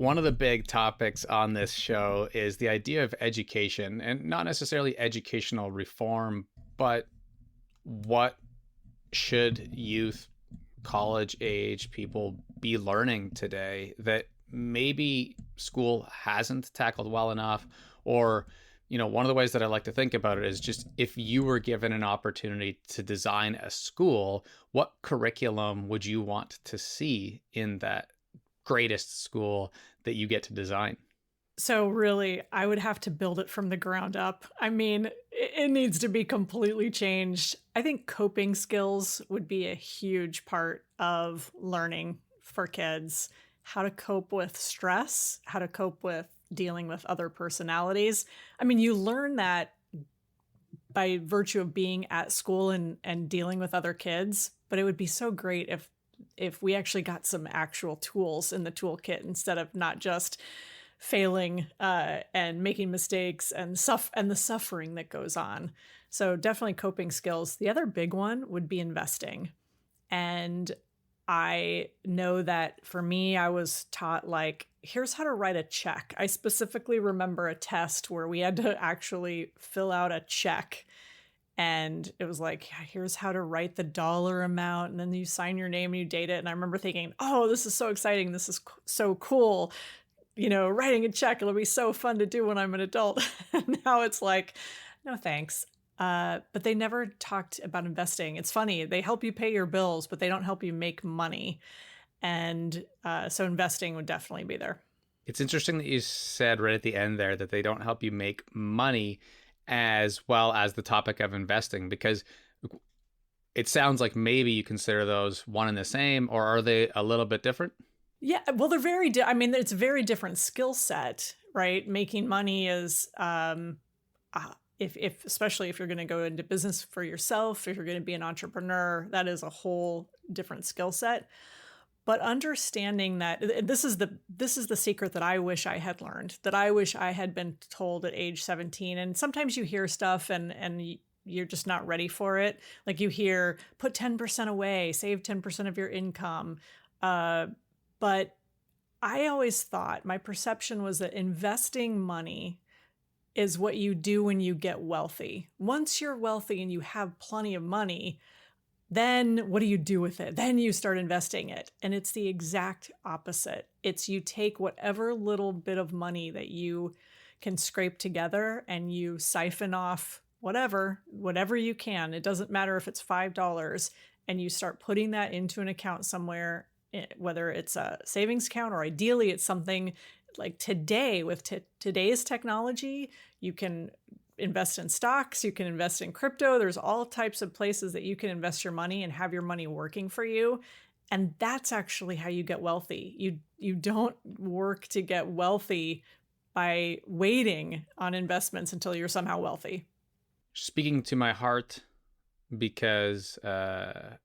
one of the big topics on this show is the idea of education, and not necessarily educational reform, but what should youth, college age people be learning today that maybe school hasn't tackled well enough? Or, one of the ways that I like to think about it is just, if you were given an opportunity to design a school, what curriculum would you want to see in that greatest school that you get to design? So really, I would have to build it from the ground up. I mean, it needs to be completely changed. I think coping skills would be a huge part of learning for kids. How to cope with stress, how to cope with dealing with other personalities. I mean, you learn that by virtue of being at school and dealing with other kids, but it would be so great if we actually got some actual tools in the toolkit instead of not just failing and making mistakes and the suffering that goes on. So definitely coping skills. The other big one would be investing. And I know that for me, I was taught, like, here's how to write a check. I specifically remember a test where we had to actually fill out a check. And it was like, yeah, here's how to write the dollar amount. And then you sign your name and you date it. And I remember thinking, oh, this is so exciting. This is so cool. Writing a check, it'll be so fun to do when I'm an adult. And now it's like, no, thanks. But they never talked about investing. It's funny. They help you pay your bills, but they don't help you make money. And so investing would definitely be there. It's interesting that you said right at the end there that they don't help you make money, as well as the topic of investing, because it sounds like maybe you consider those one and the same, or are they a little bit different? Yeah, well, they're it's a very different skill set, right? Making money is, if especially if you're going to go into business for yourself, if you're going to be an entrepreneur, that is a whole different skill set. But understanding that this is the secret that I wish I had learned, that I wish I had been told at age 17. And sometimes you hear stuff and you're just not ready for it. Like you hear, put 10% away, save 10% of your income. But I always thought, my perception was that investing money is what you do when you get wealthy. Once you're wealthy and you have plenty of money, then what do you do with it? Then you start investing it. And it's the exact opposite. It's you take whatever little bit of money that you can scrape together and you siphon off whatever you can. It doesn't matter if it's $5, and you start putting that into an account somewhere, whether it's a savings account or ideally it's something like today with today's technology, you can invest in stocks, you can invest in crypto. There's all types of places that you can invest your money and have your money working for you. And that's actually how you get wealthy. You don't work to get wealthy by waiting on investments until you're somehow wealthy. Speaking to my heart, because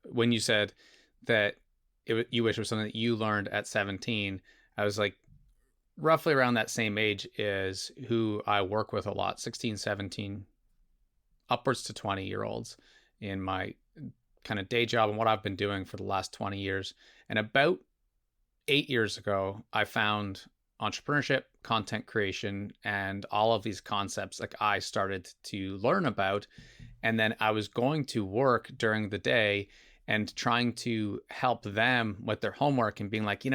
when you said that you wish it was something that you learned at 17, I was like, roughly around that same age is who I work with a lot, 16, 17, upwards to 20-year-olds in my kind of day job and what I've been doing for the last 20 years. And about 8 years ago, I found entrepreneurship, content creation, and all of these concepts like I started to learn about. And then I was going to work during the day and trying to help them with their homework and being like,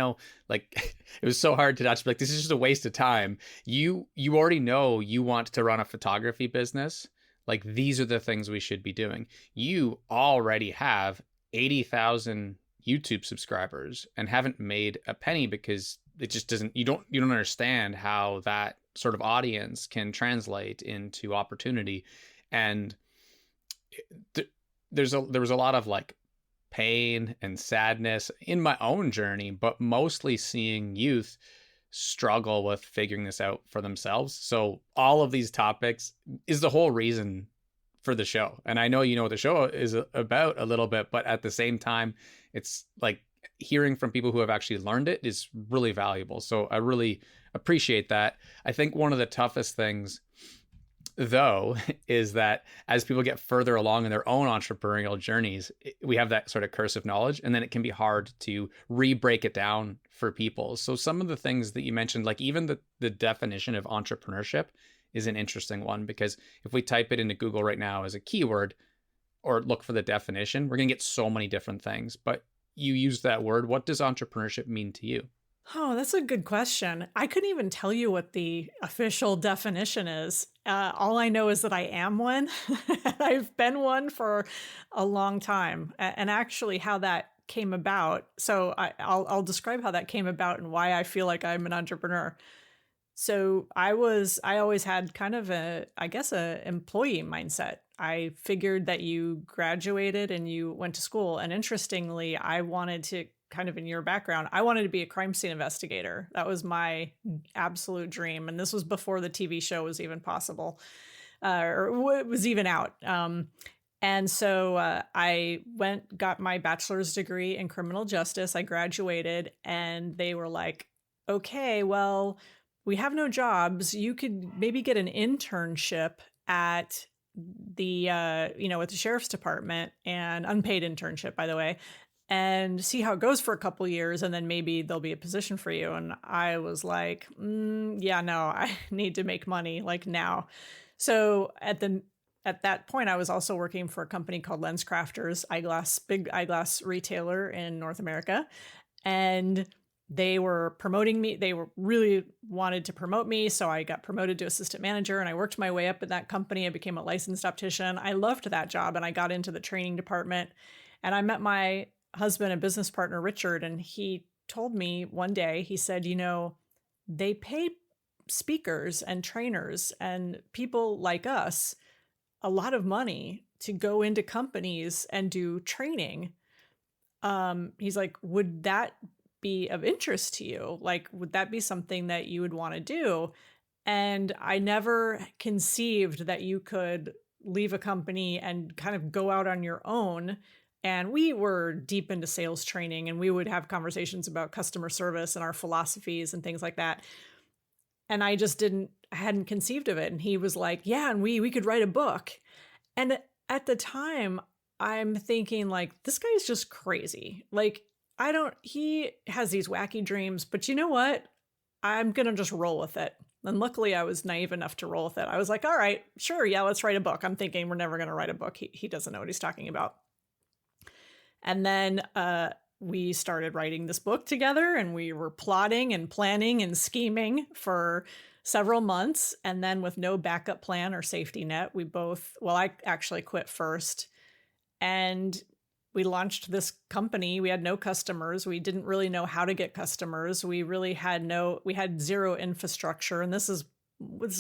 like it was so hard to not just be like, this is just a waste of time. You already know you want to run a photography business. Like, these are the things we should be doing. You already have 80,000 YouTube subscribers and haven't made a penny because it just doesn't, you don't understand how that sort of audience can translate into opportunity. And there was a lot of like pain and sadness in my own journey, but mostly seeing youth struggle with figuring this out for themselves. So all of these topics is the whole reason for the show. And I know you know what the show is about a little bit, but at the same time, it's like hearing from people who have actually learned it is really valuable. So I really appreciate that. I think one of the toughest things though, is that as people get further along in their own entrepreneurial journeys, we have that sort of curse of knowledge, and then it can be hard to re-break it down for people. So some of the things that you mentioned, like even the definition of entrepreneurship is an interesting one, because if we type it into Google right now as a keyword or look for the definition, we're going to get so many different things. But you use that word. What does entrepreneurship mean to you? Oh, that's a good question. I couldn't even tell you what the official definition is. All I know is that I am one. I've been one for a long time. And actually, how that came about. So I'll describe how that came about and why I feel like I'm an entrepreneur. So I always had kind of I guess, a employee mindset. I figured that you graduated and you went to school. And interestingly, I wanted to, kind of in your background, I wanted to be a crime scene investigator. That was my absolute dream. And this was before the TV show was even possible, or it was even out. And so I got my bachelor's degree in criminal justice. I graduated and they were like, okay, well, we have no jobs. You could maybe get an internship at the, at the sheriff's department, and unpaid internship, by the way, and see how it goes for a couple years. And then maybe there'll be a position for you. And I was like, yeah, no, I need to make money like now. So at that point, I was also working for a company called LensCrafters, big eyeglass retailer in North America. And they were promoting me. They were really wanted to promote me. So I got promoted to assistant manager and I worked my way up in that company. I became a licensed optician. I loved that job and I got into the training department, and I met my husband and business partner, Richard. And he told me one day, he said, they pay speakers and trainers and people like us a lot of money to go into companies and do training. He's like, would that be of interest to you? Like, would that be something that you would want to do? And I never conceived that you could leave a company and kind of go out on your own. And we were deep into sales training, and we would have conversations about customer service and our philosophies and things like that. And I just hadn't conceived of it. And he was like, yeah, and we could write a book. And at the time, I'm thinking like, this guy's just crazy. Like, he has these wacky dreams, but you know what? I'm going to just roll with it. And luckily I was naive enough to roll with it. I was like, all right, sure. Yeah, let's write a book. I'm thinking we're never going to write a book. He doesn't know what he's talking about. And then we started writing this book together, and we were plotting and planning and scheming for several months. And then with no backup plan or safety net, I actually quit first. And we launched this company. We had no customers. We didn't really know how to get customers. We had zero infrastructure. And this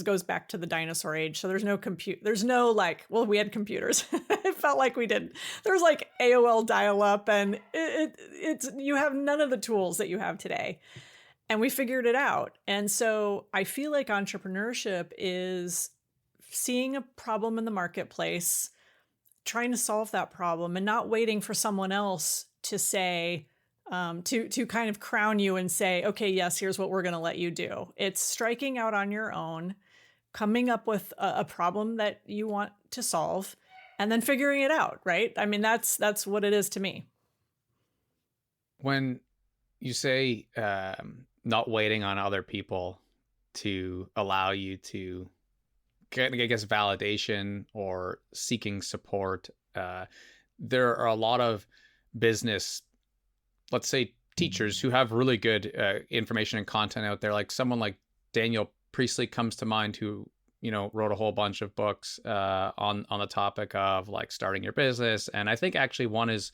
goes back to the dinosaur age. So we had computers. It felt like we didn't. There's like AOL dial-up, and you have none of the tools that you have today. And we figured it out. And so I feel like entrepreneurship is seeing a problem in the marketplace, trying to solve that problem, and not waiting for someone else to say, to kind of crown you and say, okay, yes, here's what we're going to let you do. It's striking out on your own, coming up with a problem that you want to solve, and then figuring it out, right? I mean, that's what it is to me. When you say not waiting on other people to allow you to get, I guess, validation or seeking support, there are a lot of business, let's say, teachers who have really good information and content out there. Like someone like Daniel Priestley comes to mind, who wrote a whole bunch of books on the topic of like starting your business. And I think actually one is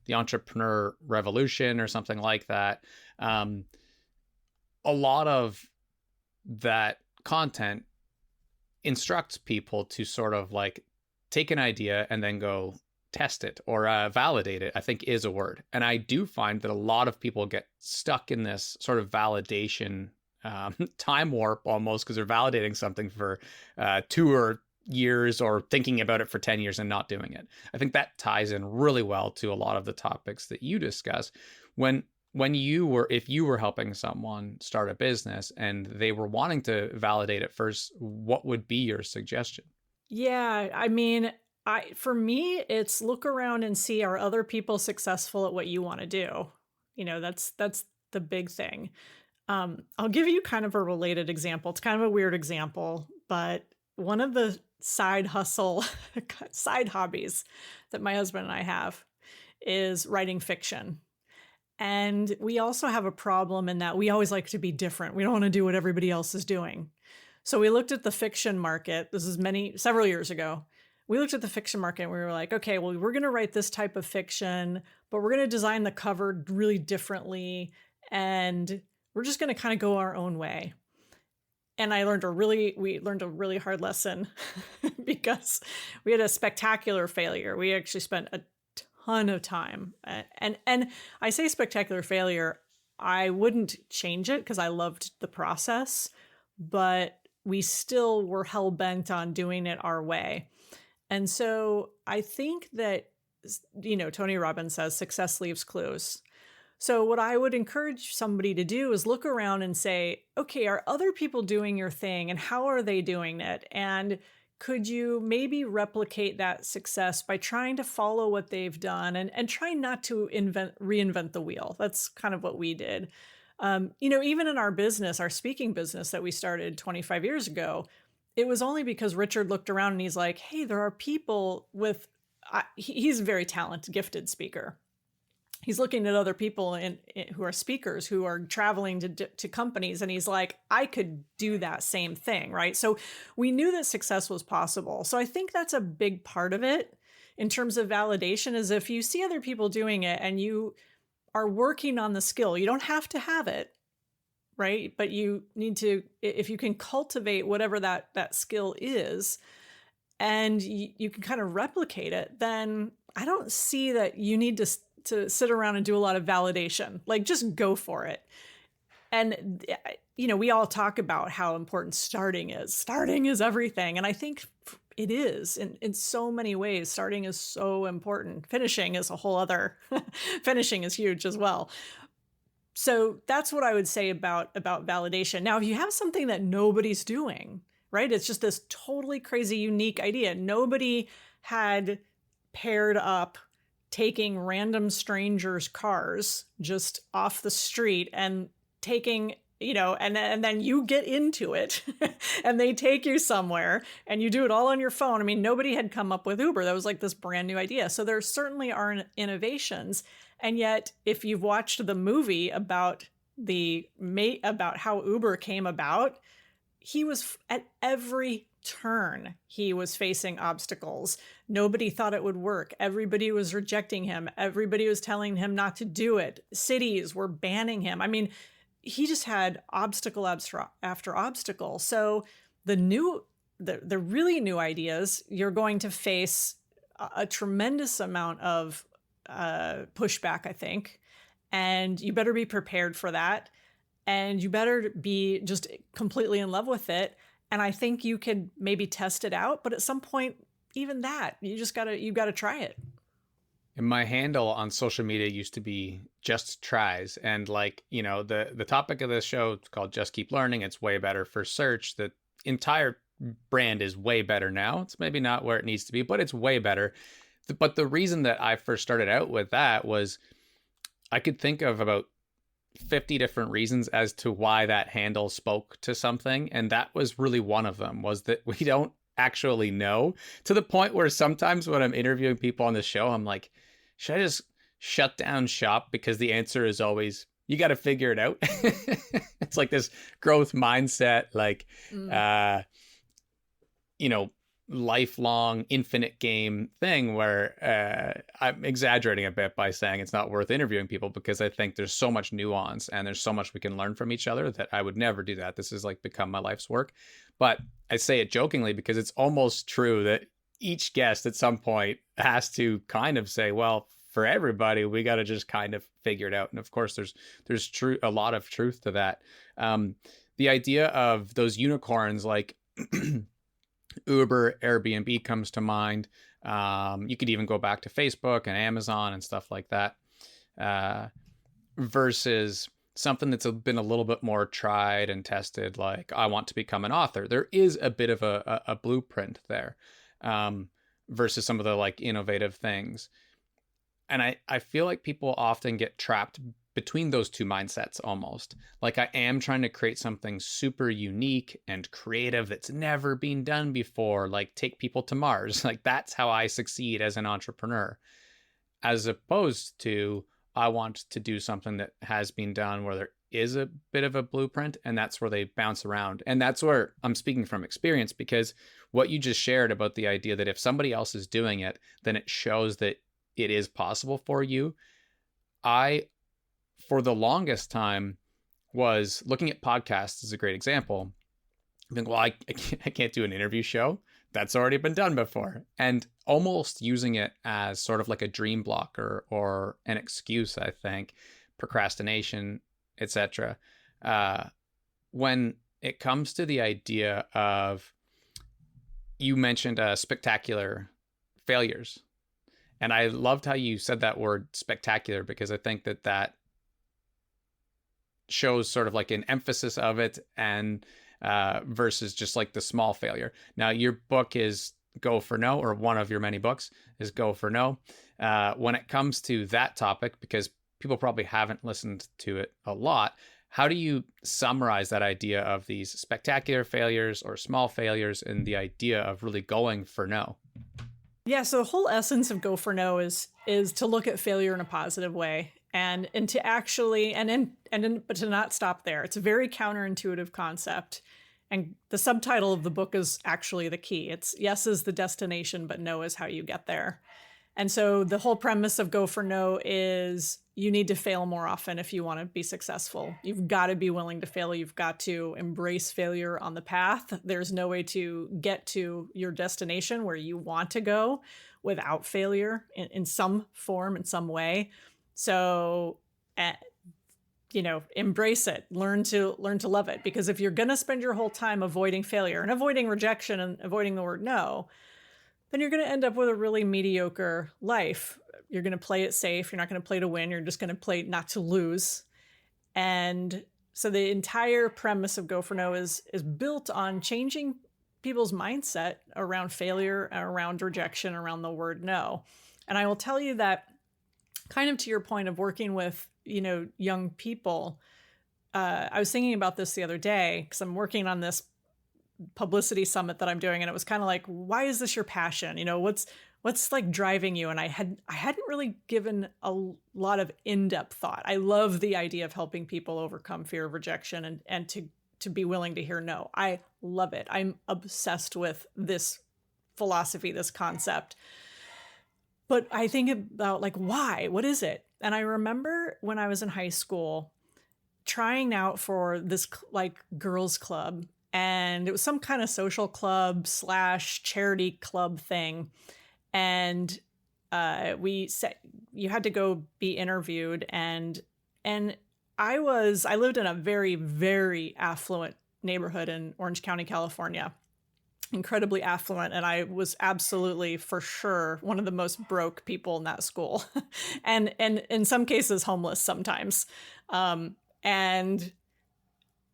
The Entrepreneur Revolution or something like that. A lot of that content instructs people to sort of like take an idea and then go test it or validate it, I think is a word. And I do find that a lot of people get stuck in this sort of validation time warp almost, because they're validating something for 2 years or thinking about it for 10 years and not doing it. I think that ties in really well to a lot of the topics that you discuss. When if you were helping someone start a business and they were wanting to validate it first, what would be your suggestion? Yeah, I mean, for me, it's look around and see, are other people successful at what you want to do? That's the big thing. I'll give you kind of a related example. It's kind of a weird example, but one of the side hustle, side hobbies that my husband and I have is writing fiction. And we also have a problem in that we always like to be different. We don't want to do what everybody else is doing. So we looked at the fiction market. This is several years ago. We looked at the fiction market and we were like, okay, well, we're going to write this type of fiction, but we're going to design the cover really differently. And we're just going to kind of go our own way. And we learned a really hard lesson because we had a spectacular failure. We actually spent a ton of time. And I say spectacular failure, I wouldn't change it because I loved the process, but we still were hell bent on doing it our way. And so I think that, Tony Robbins says success leaves clues. So what I would encourage somebody to do is look around and say, okay, are other people doing your thing and how are they doing it? And could you maybe replicate that success by trying to follow what they've done and try not to reinvent the wheel? That's kind of what we did. Even in our business, our speaking business that we started 25 years ago, it was only because Richard looked around and he's like, hey, there are people he's a very talented, gifted speaker. He's looking at other people who are speakers who are traveling to companies. And he's like, I could do that same thing. Right. So we knew that success was possible. So I think that's a big part of it in terms of validation, is if you see other people doing it and you are working on the skill, you don't have to have it. Right. But you need to, if you can cultivate whatever that skill is, and you can kind of replicate it, then I don't see that you need to sit around and do a lot of validation. Like, just go for it. And, we all talk about how important starting is. Starting is everything. And I think it is in so many ways. Starting is so important. Finishing is a whole other, finishing is huge as well. So that's what I would say about validation. Now, if you have something that nobody's doing, right? It's just this totally crazy, unique idea. Nobody had paired up taking random strangers' cars just off the street and taking, and then you get into it and they take you somewhere and you do it all on your phone. I mean, nobody had come up with Uber. That was like this brand new idea. So there certainly are innovations. And yet, if you've watched the movie about how Uber came about, he was at every turn, he was facing obstacles. Nobody thought it would work. Everybody was rejecting him. Everybody was telling him not to do it. Cities were banning him. I mean, he just had obstacle after obstacle. So the really new ideas, you're going to face a tremendous amount of pushback, I think. And you better be prepared for that. And you better be just completely in love with it. And I think you could maybe test it out, but at some point, even that, you gotta try it. And my handle on social media used to be just tries. And the topic of this show is called Just Keep Learning. It's way better for search. The entire brand is way better now. It's maybe not where it needs to be, but it's way better. But the reason that I first started out with that was I could think of about 50 different reasons as to why that handle spoke to something. And that was really one of them, was that we don't actually know, to the point where sometimes when I'm interviewing people on the show, I'm like, should I just shut down shop? Because the answer is always, you got to figure it out. It's like this growth mindset, lifelong infinite game thing where I'm exaggerating a bit by saying it's not worth interviewing people, because I think there's so much nuance and there's so much we can learn from each other that I would never do that. This has become my life's work. But I say it jokingly because it's almost true that each guest at some point has to kind of say, well, for everybody, we got to just kind of figure it out. And of course, there's a lot of truth to that. The idea of those unicorns like Uber, Airbnb comes to mind. You could even go back to Facebook and Amazon and stuff like that. versus something that's been a little bit more tried and tested, like I want to become an author. There is a bit of a blueprint there, um, versus some of the like innovative things. And I feel like people often get trapped between those two mindsets almost. Like I am trying to create something super unique and creative that's never been done before, like take people to Mars. Like that's how I succeed as an entrepreneur. As opposed to I want to do something that has been done where there is a bit of a blueprint, and that's where they bounce around. And that's where I'm speaking from experience, because what you just shared about the idea that if somebody else is doing it, then it shows that it is possible for you. I, for the longest time, was looking at podcasts as a great example. I think, well, I can't do an interview show. That's already been done before. And almost using it as sort of like a dream blocker or an excuse, I think, procrastination, etc. When it comes to the idea of, you mentioned spectacular failures. And I loved how you said that word spectacular, because I think that that shows sort of like an emphasis of it, and versus just like the small failure. Now, your book is Go for No, or one of your many books is Go for No. When it comes to that topic, because people probably haven't listened to it a lot, how do you summarize that idea of these spectacular failures or small failures, and the idea of really going for no? Yeah, so the whole essence of Go for No is to look at failure in a positive way, and to actually but to not stop there. It's a very counterintuitive concept. And the subtitle of the book is actually the key. It's yes is the destination, but no is how you get there. And so the whole premise of Go for No is you need to fail more often if you want to be successful. You've got to be willing to fail. You've got to embrace failure on the path. There's no way to get to your destination where you want to go without failure in some form, in some way. So, embrace it, learn to love it. Because if you're going to spend your whole time avoiding failure and avoiding rejection and avoiding the word no, then you're going to end up with a really mediocre life. You're going to play it safe. You're not going to play to win. You're just going to play not to lose. And so the entire premise of Go for No is built on changing people's mindset around failure, around rejection, around the word no. And I will tell you that, kind of to your point of working with, young people, I was thinking about this the other day because I'm working on this publicity summit that I'm doing, and it was kind of like, why is this your passion? What's like driving you? And I hadn't really given a lot of in-depth thought. I love the idea of helping people overcome fear of rejection and to be willing to hear no. I love it. I'm obsessed with this philosophy, this concept. But I think about like, why? What is it? And I remember when I was in high school trying out for this like girls club, and it was some kind of social club / charity club thing. And we said you had to go be interviewed. And I lived in a very, very affluent neighborhood in Orange County, California. Incredibly affluent, and I was absolutely, for sure, one of the most broke people in that school, and in some cases homeless sometimes. And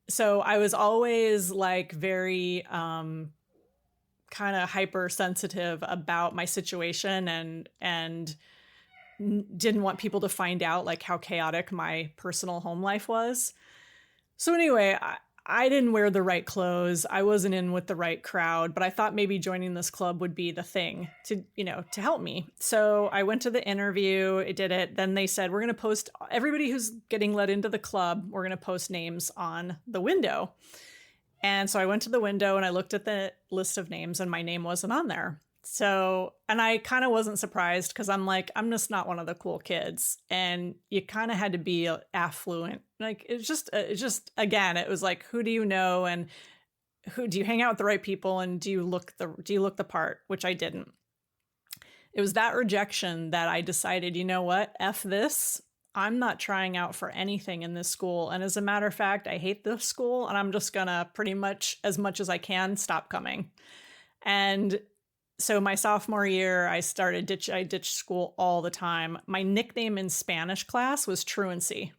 so I was always like very kind of hypersensitive about my situation, and didn't want people to find out like how chaotic my personal home life was. So anyway, I didn't wear the right clothes. I wasn't in with the right crowd, but I thought maybe joining this club would be the thing to help me. So I went to the interview, I did it. Then they said, we're going to post everybody who's getting let into the club. We're going to post names on the window. And so I went to the window and I looked at the list of names, and my name wasn't on there. So, and I kind of wasn't surprised, because I'm like, I'm just not one of the cool kids. And you kind of had to be affluent. Like, it's just, again, it was like, who do you know? And who do you hang out with the right people? And do you look the part, which I didn't. It was that rejection that I decided, you know what, F this. I'm not trying out for anything in this school. And as a matter of fact, I hate this school, and I'm just gonna pretty much as I can stop coming. And So my sophomore year, I ditched school all the time. My nickname in Spanish class was Truancy.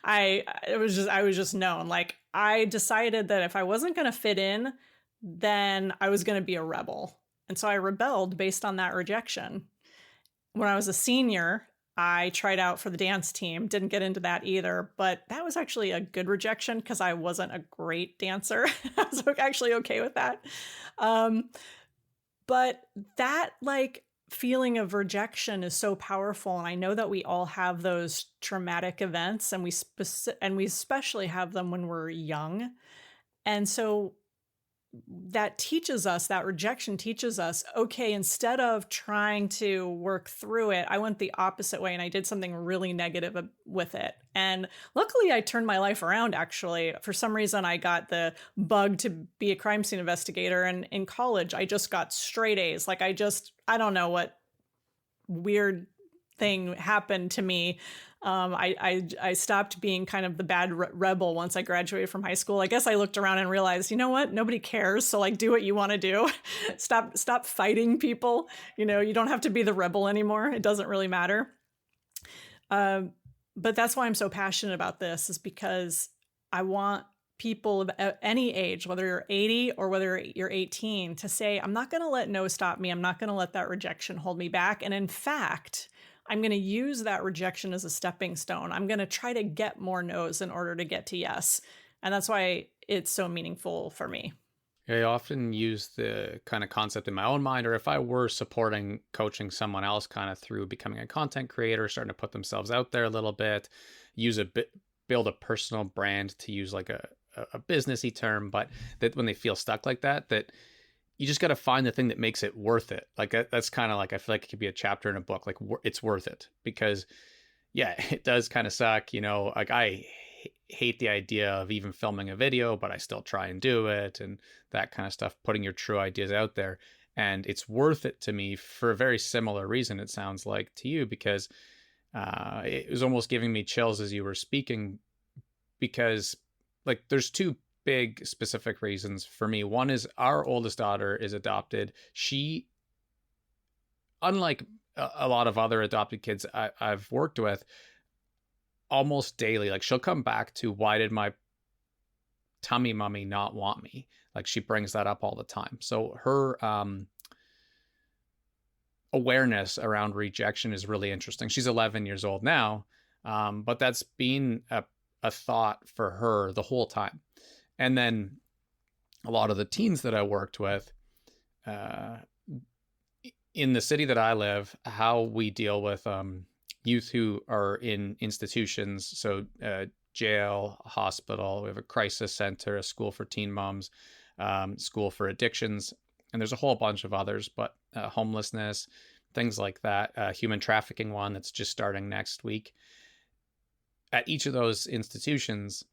I was just known. Like, I decided that if I wasn't going to fit in, then I was going to be a rebel. And so I rebelled based on that rejection. When I was a senior, I tried out for the dance team. Didn't get into that either, but that was actually a good rejection because I wasn't a great dancer. I was actually okay with that. Um, but that, like, feeling of rejection is so powerful, and I know that we all have those traumatic events, and we especially have them when we're young. And so that rejection teaches us, okay, instead of trying to work through it, I went the opposite way and I did something really negative with it. And luckily I turned my life around. Actually, for some reason, I got the bug to be a crime scene investigator. And in college, I just got straight A's. Like, I don't know what weird thing happened to me. I stopped being kind of the bad rebel once I graduated from high school. I guess I looked around and realized, you know what? Nobody cares. So, like, do what you want to do. Stop fighting people. You don't have to be the rebel anymore. It doesn't really matter. But that's why I'm so passionate about this, is because I want people of any age, whether you're 80 or whether you're 18, to say, I'm not going to let no stop me. I'm not going to let that rejection hold me back. And in fact, I'm going to use that rejection as a stepping stone. I'm going to try to get more no's in order to get to yes. And that's why it's so meaningful for me. I often use the kind of concept in my own mind, or if I were coaching someone else kind of through becoming a content creator, starting to put themselves out there a little bit, build a personal brand, to use like a businessy term, but that when they feel stuck like that you just got to find the thing that makes it worth it. Like, that's kind of like, I feel like it could be a chapter in a book. Like, it's worth it, because yeah, it does kind of suck, like I hate the idea of even filming a video, but I still try and do it, and that kind of stuff, putting your true ideas out there. And it's worth it to me for a very similar reason, it sounds like, to you, because it was almost giving me chills as you were speaking, because like there's two big specific reasons for me. One is our oldest daughter is adopted. She, unlike a lot of other adopted kids I've worked with, almost daily, like, she'll come back to, why did my tummy mummy not want me? Like, she brings that up all the time. So her awareness around rejection is really interesting. She's 11 years old now, but that's been a thought for her the whole time. And then a lot of the teens that I worked with, in the city that I live, how we deal with youth who are in institutions, so jail, hospital, we have a crisis center, a school for teen moms, school for addictions, and there's a whole bunch of others, but homelessness, things like that, human trafficking one that's just starting next week. At each of those institutions,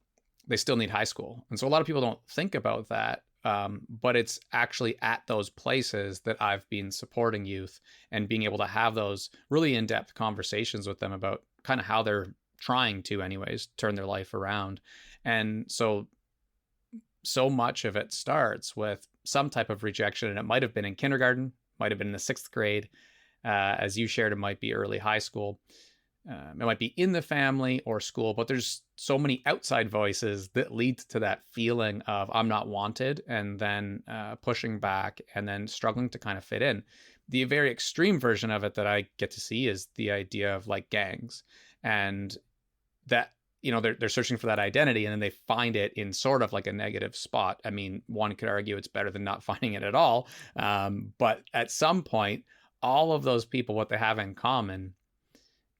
they still need high school. And so a lot of people don't think about that, but it's actually at those places that I've been supporting youth and being able to have those really in-depth conversations with them about kind of how they're trying to, anyways, turn their life around. And so much of it starts with some type of rejection, and it might have been in kindergarten, might have been in the 6th grade. As you shared, it might be early high school. It might be in the family or school, but there's so many outside voices that lead to that feeling of I'm not wanted, and then pushing back, and then struggling to kind of fit in. The very extreme version of it that I get to see is the idea of like gangs, and that, they're searching for that identity, and then they find it in sort of like a negative spot. I mean, one could argue it's better than not finding it at all. But at some point, all of those people, what they have in common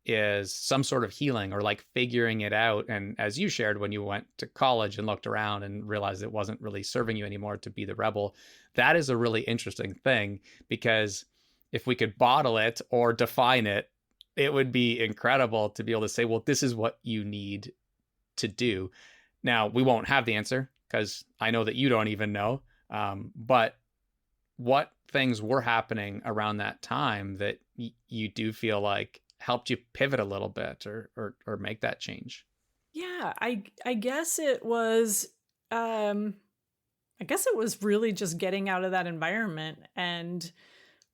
is some sort of healing, or like figuring it out. And as you shared, when you went to college and looked around and realized it wasn't really serving you anymore to be the rebel, that is a really interesting thing, because if we could bottle it or define it, it would be incredible to be able to say, well, this is what you need to do. Now, we won't have the answer, because I know that you don't even know. But what things were happening around that time that you do feel like helped you pivot a little bit, or make that change? Yeah, I guess it was really just getting out of that environment and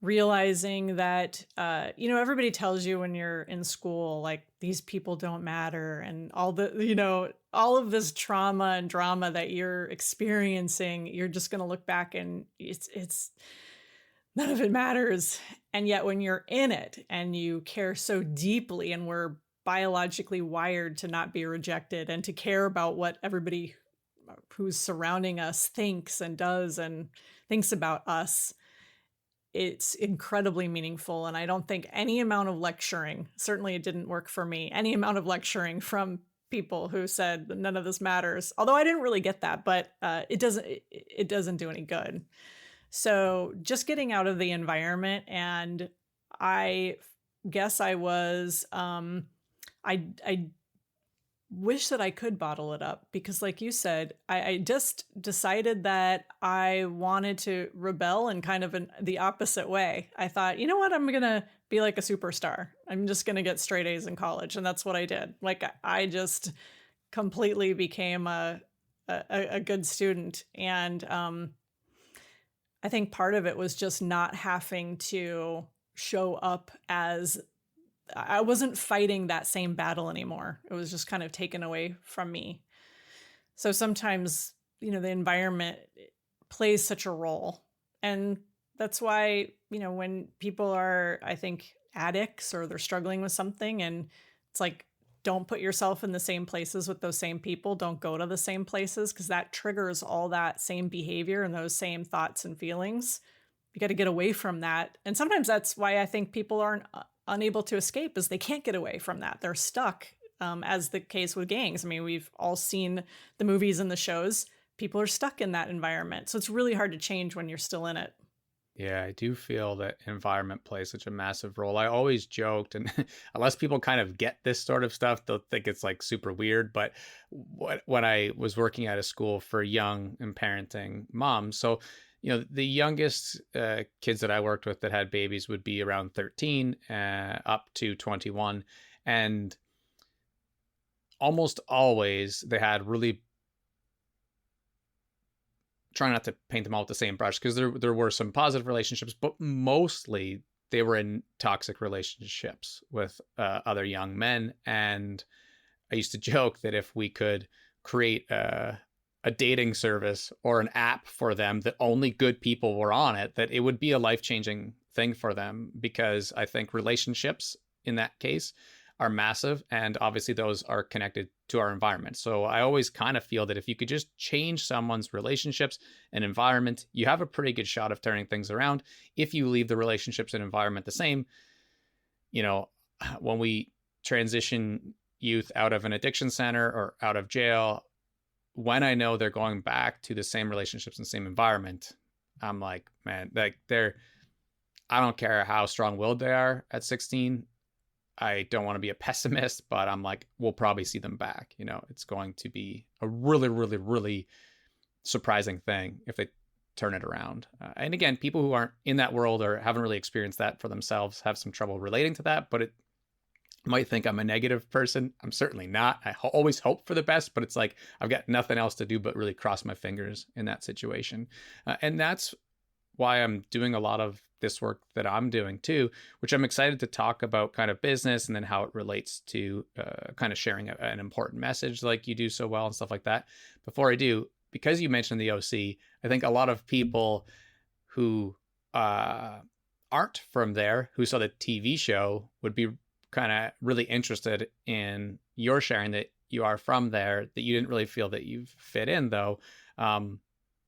realizing that, everybody tells you when you're in school, like, these people don't matter, and all of this trauma and drama that you're experiencing, you're just going to look back and it's none of it matters. And yet when you're in it and you care so deeply, and we're biologically wired to not be rejected and to care about what everybody who's surrounding us thinks and does and thinks about us, it's incredibly meaningful. And I don't think any amount of lecturing, certainly it didn't work for me, any amount of lecturing from people who said that none of this matters, although I didn't really get that, but it doesn't do any good. So just getting out of the environment, and I guess I wish that I could bottle it up, because like you said, I just decided that I wanted to rebel in kind of the opposite way. I thought, you know what, I'm going to be like a superstar. I'm just going to get straight A's in college. And that's what I did. Like, I just completely became a good student. And I think part of it was just not having to show up as, I wasn't fighting that same battle anymore. It was just kind of taken away from me. So sometimes, the environment plays such a role. And that's why, when people are, I think, addicts, or they're struggling with something, and it's like, don't put yourself in the same places with those same people. Don't go to the same places, because that triggers all that same behavior and those same thoughts and feelings. You got to get away from that. And sometimes that's why I think people aren't unable to escape, is they can't get away from that. They're stuck, as the case with gangs. I mean, we've all seen the movies and the shows. People are stuck in that environment. So it's really hard to change when you're still in it. Yeah, I do feel that environment plays such a massive role. I always joked, and unless people kind of get this sort of stuff, they'll think it's like super weird. But when I was working at a school for young and parenting moms, so the youngest kids that I worked with that had babies would be around 13 up to 21, and almost always they had really, trying not to paint them all with the same brush, because there were some positive relationships, but mostly they were in toxic relationships with other young men. And I used to joke that if we could create a dating service or an app for them that only good people were on it, that it would be a life-changing thing for them, because I think relationships in that case are massive, and obviously those are connected to our environment. So I always kind of feel that if you could just change someone's relationships and environment, you have a pretty good shot of turning things around. If you leave the relationships and environment the same, when we transition youth out of an addiction center or out of jail, when I know they're going back to the same relationships and same environment, I'm like, man, like I don't care how strong-willed they are at 16. I don't want to be a pessimist, but I'm like, we'll probably see them back. It's going to be a really, really, really surprising thing if they turn it around. And again, people who aren't in that world or haven't really experienced that for themselves have some trouble relating to that, but it might think I'm a negative person. I'm certainly not. I always hope for the best, but it's like, I've got nothing else to do but really cross my fingers in that situation. And that's why I'm doing a lot of this work that I'm doing too, which I'm excited to talk about kind of business and then how it relates to kind of sharing an important message like you do so well and stuff like that. Before I do, because you mentioned the OC, I think a lot of people who aren't from there, who saw the TV show, would be kind of really interested in your sharing that you are from there, that you didn't really feel that you fit in though.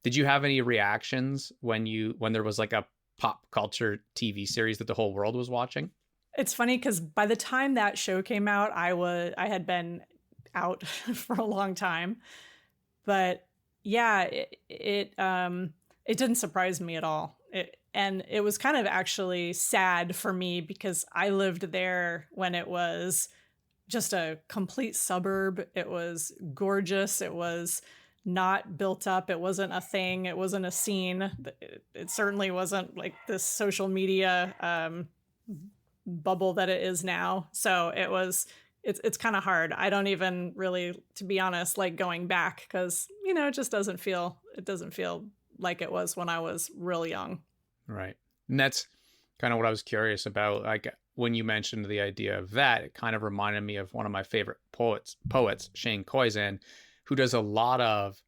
Did you have any reactions when there was like a pop culture TV series that the whole world was watching? It's funny because by the time that show came out, I had been out for a long time. But yeah, it didn't surprise me at all. And it was kind of actually sad for me, because I lived there when it was just a complete suburb. It was gorgeous. It was not built up. It wasn't a thing. It wasn't a scene. It certainly wasn't like this social media bubble that it is now. So it's kind of hard. I don't even really, to be honest, like going back, because it just doesn't feel like it was when I was real young. Right. And that's kind of what I was curious about. Like when you mentioned the idea of that, it kind of reminded me of one of my favorite poets, Shane Koyczan, who does a lot of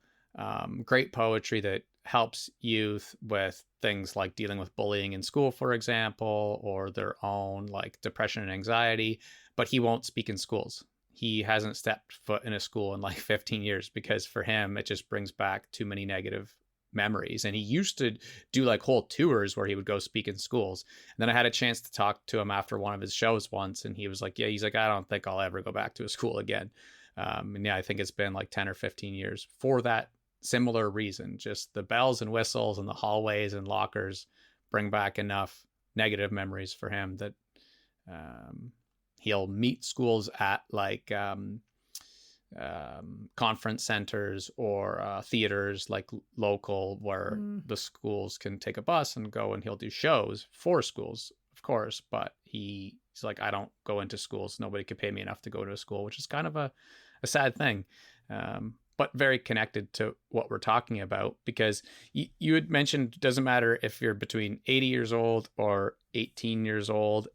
great poetry that helps youth with things like dealing with bullying in school, for example, or their own like depression and anxiety. But he won't speak in schools. He hasn't stepped foot in a school in like 15 years because for him, it just brings back too many negative memories. And he used to do like whole tours where he would go speak in schools. And then I had a chance to talk to him after one of his shows once, and he was like, yeah, he's like, I don't think I'll ever go back to a school again. And yeah, I think it's been like 10 or 15 years for that similar reason. Just the bells and whistles and the hallways and lockers bring back enough negative memories for him that he'll meet schools at like conference centers or theaters like local where the schools can take a bus and go, and he'll do shows for schools, of course, but he's like, I don't go into schools. Nobody could pay me enough to go to a school, which is kind of a sad thing. But very connected to what we're talking about, because you had mentioned it doesn't matter if you're between 80 years old or 18 years old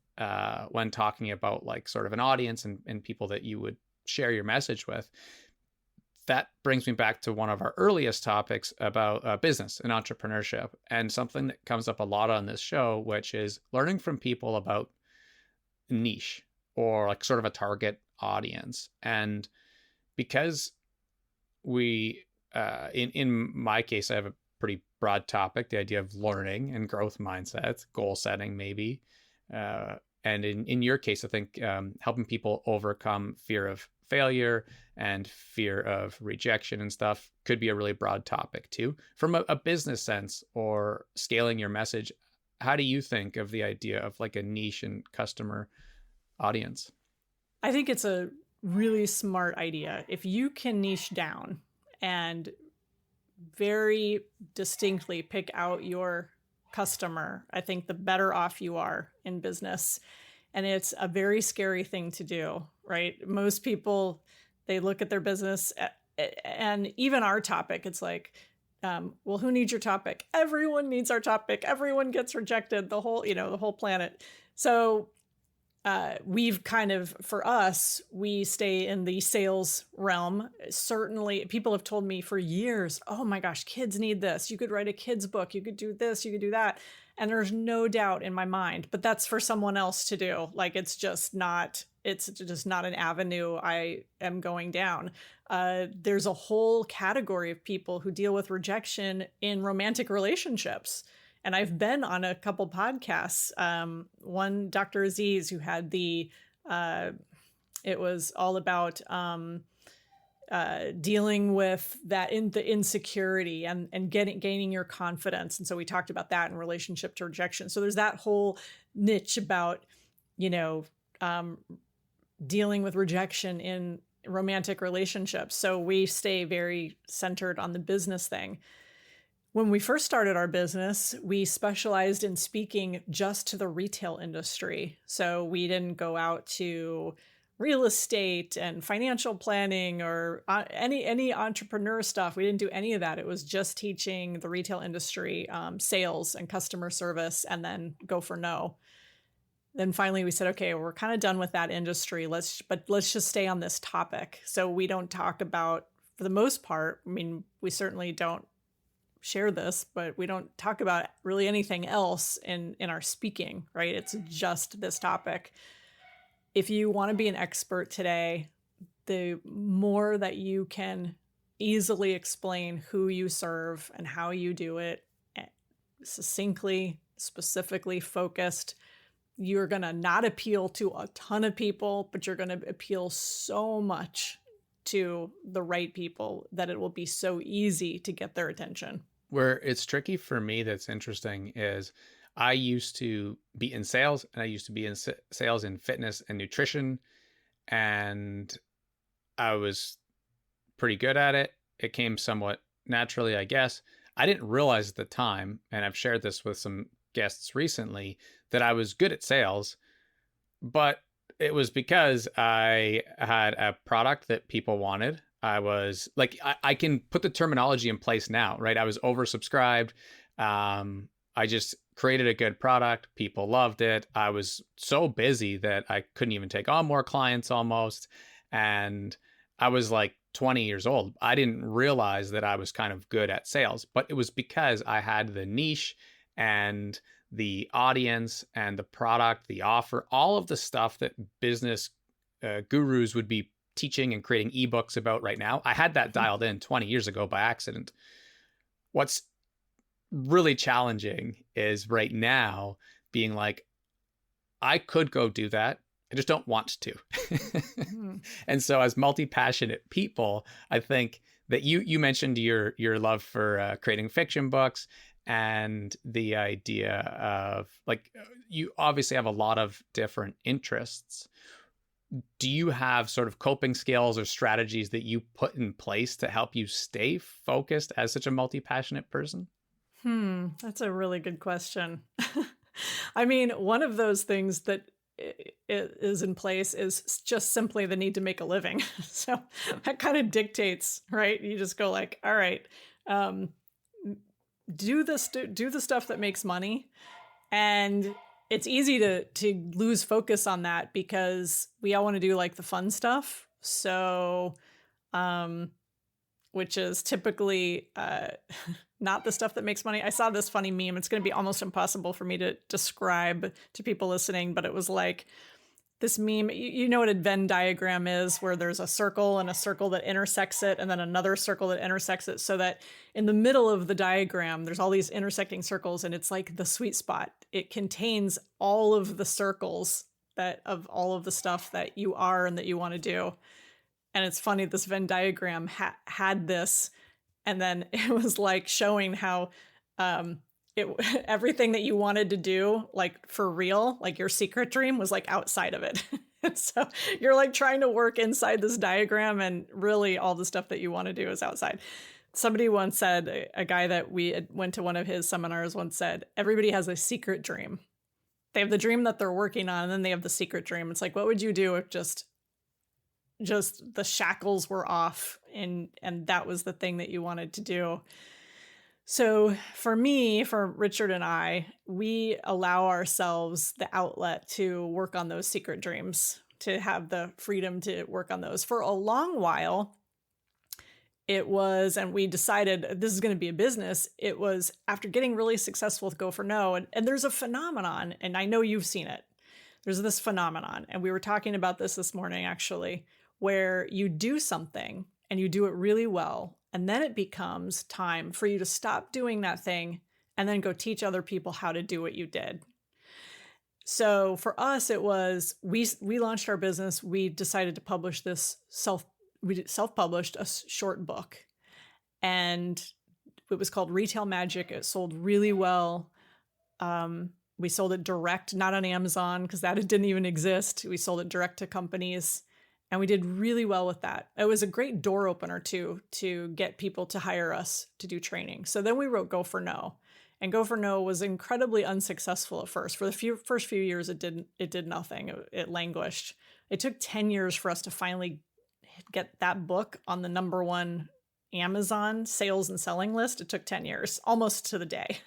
when talking about like sort of an audience and people that you would share your message with. That brings me back to one of our earliest topics about business and entrepreneurship, and something that comes up a lot on this show, which is learning from people about niche or like sort of a target audience. And because we in my case, I have a pretty broad topic, the idea of learning and growth mindsets, goal setting maybe, and in your case, I think helping people overcome fear of failure and fear of rejection and stuff could be a really broad topic too. From a business sense or scaling your message, how do you think of the idea of like a niche and customer audience? I think it's a really smart idea. If you can niche down and very distinctly pick out your customer, I think the better off you are in business. And it's a very scary thing to do, right? Most people, they look at their business and even our topic, it's like, well, who needs your topic? Everyone needs our topic. Everyone gets rejected, the whole planet. So we've kind of, for us, we stay in the sales realm. Certainly, people have told me for years, oh my gosh, kids need this. You could write a kid's book. You could do this. You could do that. And there's no doubt in my mind, but that's for someone else to do. Like, it's just not an avenue I am going down. There's a whole category of people who deal with rejection in romantic relationships. And I've been on a couple podcasts. One, Dr. Aziz, who had it was all about dealing with that the insecurity and gaining your confidence. And so we talked about that in relationship to rejection. So there's that whole niche about, dealing with rejection in romantic relationships. So we stay very centered on the business thing. When we first started our business, we specialized in speaking just to the retail industry. So we didn't go out to real estate and financial planning or any entrepreneur stuff. We didn't do any of that. It was just teaching the retail industry sales and customer service, and then go for no. Then finally we said, okay, we're kind of done with that industry. Let's just stay on this topic. So we don't talk about, for the most part, I mean, we certainly don't share this, but we don't talk about really anything else in our speaking, right? It's just this topic. If you want to be an expert today, the more that you can easily explain who you serve and how you do it succinctly, specifically focused, you're going to not appeal to a ton of people, but you're going to appeal so much to the right people that it will be so easy to get their attention. Where it's tricky for me, that's interesting, is I used to be in sales, and I used to be in sales in fitness and nutrition, and I was pretty good at it. It came somewhat naturally, I guess. I didn't realize at the time, and I've shared this with some guests recently, that I was good at sales, but it was because I had a product that people wanted. I was like, I can put the terminology in place now, right? I was oversubscribed. I just created a good product. People loved it. I was so busy that I couldn't even take on more clients almost. And I was like 20 years old. I didn't realize that I was kind of good at sales, but it was because I had the niche and the audience and the product, the offer, all of the stuff that business gurus would be teaching and creating ebooks about right now. I had that dialed in 20 years ago by accident. What's really challenging is right now being like, I could go do that. I just don't want to. Mm-hmm. And so as multi-passionate people, I think that you mentioned your love for creating fiction books and the idea of like, you obviously have a lot of different interests. Do you have sort of coping skills or strategies that you put in place to help you stay focused as such a multi-passionate person? That's a really good question. I mean, one of those things that is in place is just simply the need to make a living. So that kind of dictates, right? You just go like, all right, um, do the stuff that makes money, and it's easy to lose focus on that because we all want to do like the fun stuff. So, um, which is typically not the stuff that makes money. I saw this funny meme. It's going to be almost impossible for me to describe to people listening, but it was like this meme. You know what a Venn diagram is, where there's a circle and a circle that intersects it, and then another circle that intersects it, so that in the middle of the diagram, there's all these intersecting circles, and it's like the sweet spot. It contains all of the circles that of all of the stuff that you are and that you want to do. And it's funny, this Venn diagram had this, and then it was like showing how it everything that you wanted to do, like for real, like your secret dream, was like outside of it. And so you're like trying to work inside this diagram, and really all the stuff that you want to do is outside. Somebody once said, a guy that went to one of his seminars once said, everybody has a secret dream. They have the dream that they're working on, and then they have the secret dream. It's like, what would you do if just the shackles were off and that was the thing that you wanted to do? So for me, for Richard and I, we allow ourselves the outlet to work on those secret dreams, to have the freedom to work on those. For a long while, it was, and we decided this is going to be a business. It was after getting really successful with Go for No. And there's a phenomenon, and I know you've seen it. There's this phenomenon, and we were talking about this morning, actually, where you do something and you do it really well, and then it becomes time for you to stop doing that thing and then go teach other people how to do what you did. So for us, it was, we launched our business. We decided to publish this we self-published a short book, and it was called Retail Magic. It sold really well. We sold it direct, not on Amazon, because that didn't even exist. We sold it direct to companies, and we did really well with that. It was a great door opener too, to get people to hire us to do training. So then we wrote Go for No, and Go for No was incredibly unsuccessful at first. For the first few years, it did nothing. It languished. It took 10 years for us to finally get that book on the number 1 Amazon sales and selling list. It took 10 years, almost to the day.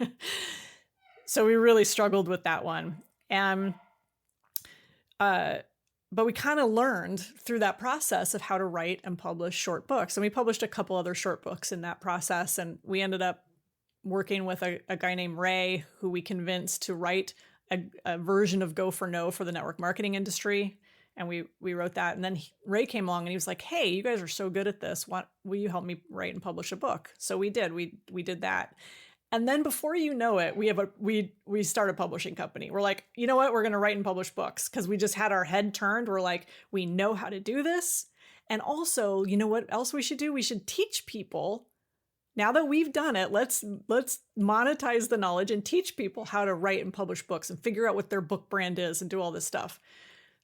So we really struggled with that one. And but we kind of learned through that process of how to write and publish short books. And we published a couple other short books in that process. And we ended up working with a guy named Ray, who we convinced to write a version of Go for No for the network marketing industry. And we wrote that. And then Ray came along and he was like, hey, you guys are so good at this. Will you help me write and publish a book? So we did. We did that. And then before you know it, we start a publishing company. We're like, you know what? We're going to write and publish books, because we just had our head turned. We're like, we know how to do this. And also, you know what else we should do? We should teach people. Now that we've done it, let's monetize the knowledge and teach people how to write and publish books and figure out what their book brand is and do all this stuff.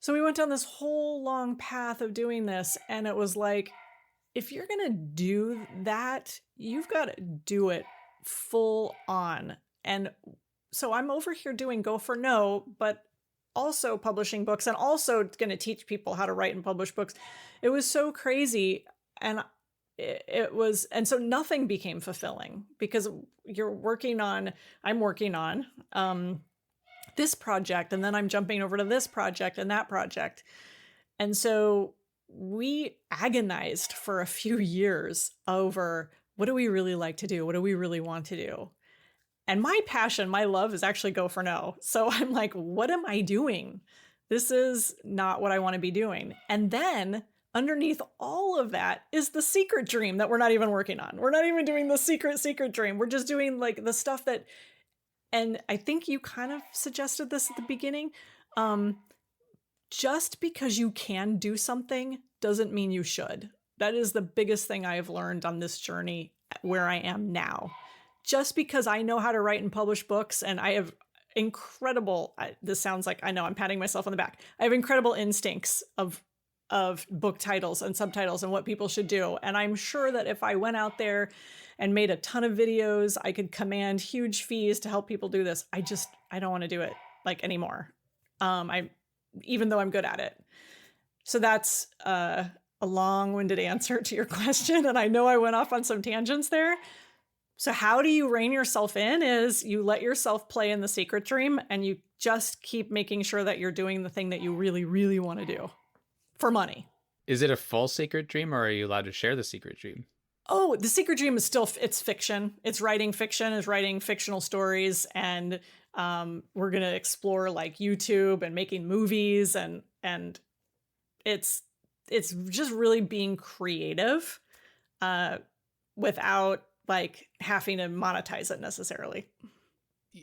So we went down this whole long path of doing this. And it was like, if you're going to do that, you've got to do it full on. And so I'm over here doing Go for No, but also publishing books, and also going to teach people how to write and publish books. It was so crazy. And it was, and so nothing became fulfilling because I'm working on this project, and then I'm jumping over to this project and that project. And so we agonized for a few years over, what do we really like to do? What do we really want to do? And my passion, my love is actually Go for No. So I'm like, what am I doing? This is not what I want to be doing. And then underneath all of that is the secret dream that we're not even working on. We're not even doing the secret dream. We're just doing like the stuff that, and I think you kind of suggested this at the beginning. Just because you can do something doesn't mean you should. That is the biggest thing I have learned on this journey where I am now. Just because I know how to write and publish books, and I have incredible, this sounds like, I know I'm patting myself on the back. I have incredible instincts of book titles and subtitles and what people should do. And I'm sure that if I went out there and made a ton of videos, I could command huge fees to help people do this. I don't want to do it like anymore. Even though I'm good at it. So that's a long-winded answer to your question. And I know I went off on some tangents there. So how do you rein yourself in is you let yourself play in the secret dream, and you just keep making sure that you're doing the thing that you really, really want to do for money. Is it a full secret dream, or are you allowed to share the secret dream? Oh, the secret dream is still, it's fiction. It's writing fiction, is writing fictional stories. And we're going to explore like YouTube and making movies, and it's just really being creative without like having to monetize it necessarily.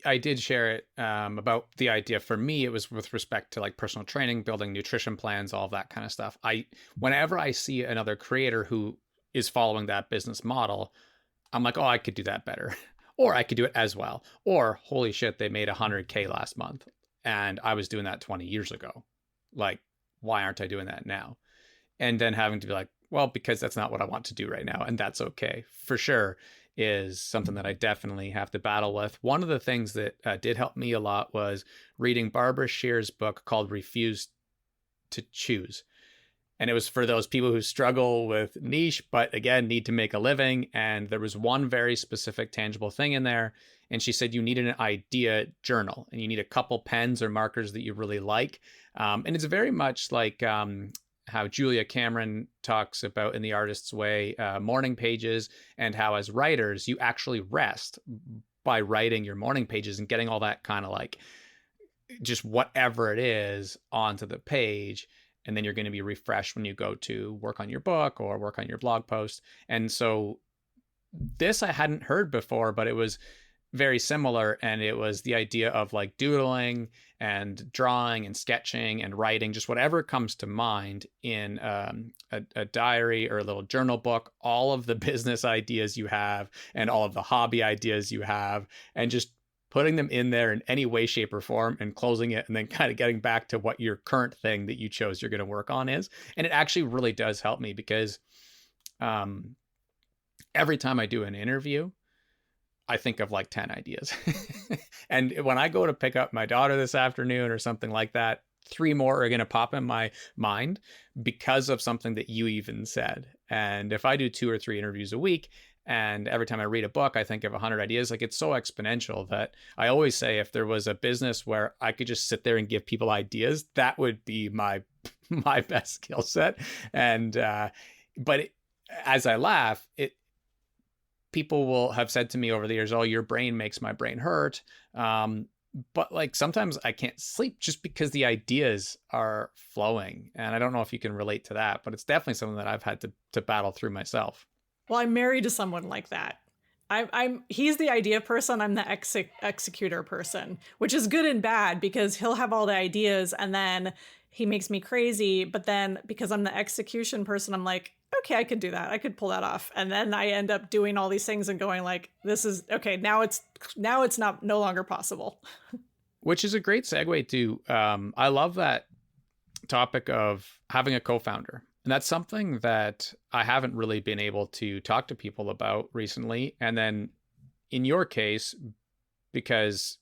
I did share it about the idea. For me, it was with respect to like personal training, building nutrition plans, all of that kind of stuff. Whenever I see another creator who is following that business model, I'm like, oh, I could do that better. Or I could do it as well. Or holy shit, they made 100K last month, and I was doing that 20 years ago. Like, why aren't I doing that now? And then having to be like, well, because that's not what I want to do right now. And that's okay. For sure is something that I definitely have to battle with. One of the things that did help me a lot was reading Barbara Shear's book called Refuse to Choose. And it was for those people who struggle with niche, but again, need to make a living. And there was one very specific tangible thing in there. And she said, you need an idea journal, and you need a couple pens or markers that you really like. And it's very much like how Julia Cameron talks about in The Artist's Way, morning pages, and how as writers, you actually rest by writing your morning pages and getting all that kind of like just whatever it is onto the page. And then you're going to be refreshed when you go to work on your book or work on your blog post. And so this I hadn't heard before, but it was very similar. And it was the idea of like doodling and drawing and sketching and writing, just whatever comes to mind in a diary or a little journal book, all of the business ideas you have and all of the hobby ideas you have, and just putting them in there in any way, shape, or form, and closing it, and then kind of getting back to what your current thing that you chose you're going to work on is. And it actually really does help me, because every time I do an interview, I think of like 10 ideas. And when I go to pick up my daughter this afternoon or something like that, 3 more are going to pop in my mind because of something that you even said. And if I do 2 or 3 interviews a week, and every time I read a book, I think of 100 ideas, like it's so exponential that I always say, if there was a business where I could just sit there and give people ideas, that would be my best skill set. And, as I laugh, people will have said to me over the years, oh, your brain makes my brain hurt. But like sometimes I can't sleep just because the ideas are flowing. And I don't know if you can relate to that, but it's definitely something that I've had to battle through myself. Well, I'm married to someone like that. He's the idea person. I'm the executor person, which is good and bad, because he'll have all the ideas and then he makes me crazy. But then because I'm the execution person, I'm like, okay, I could do that. I could pull that off. And then I end up doing all these things and going like, this is okay. Now it's no longer possible. Which is a great segue to, I love that topic of having a co-founder. And that's something that I haven't really been able to talk to people about recently. And then in your case, because,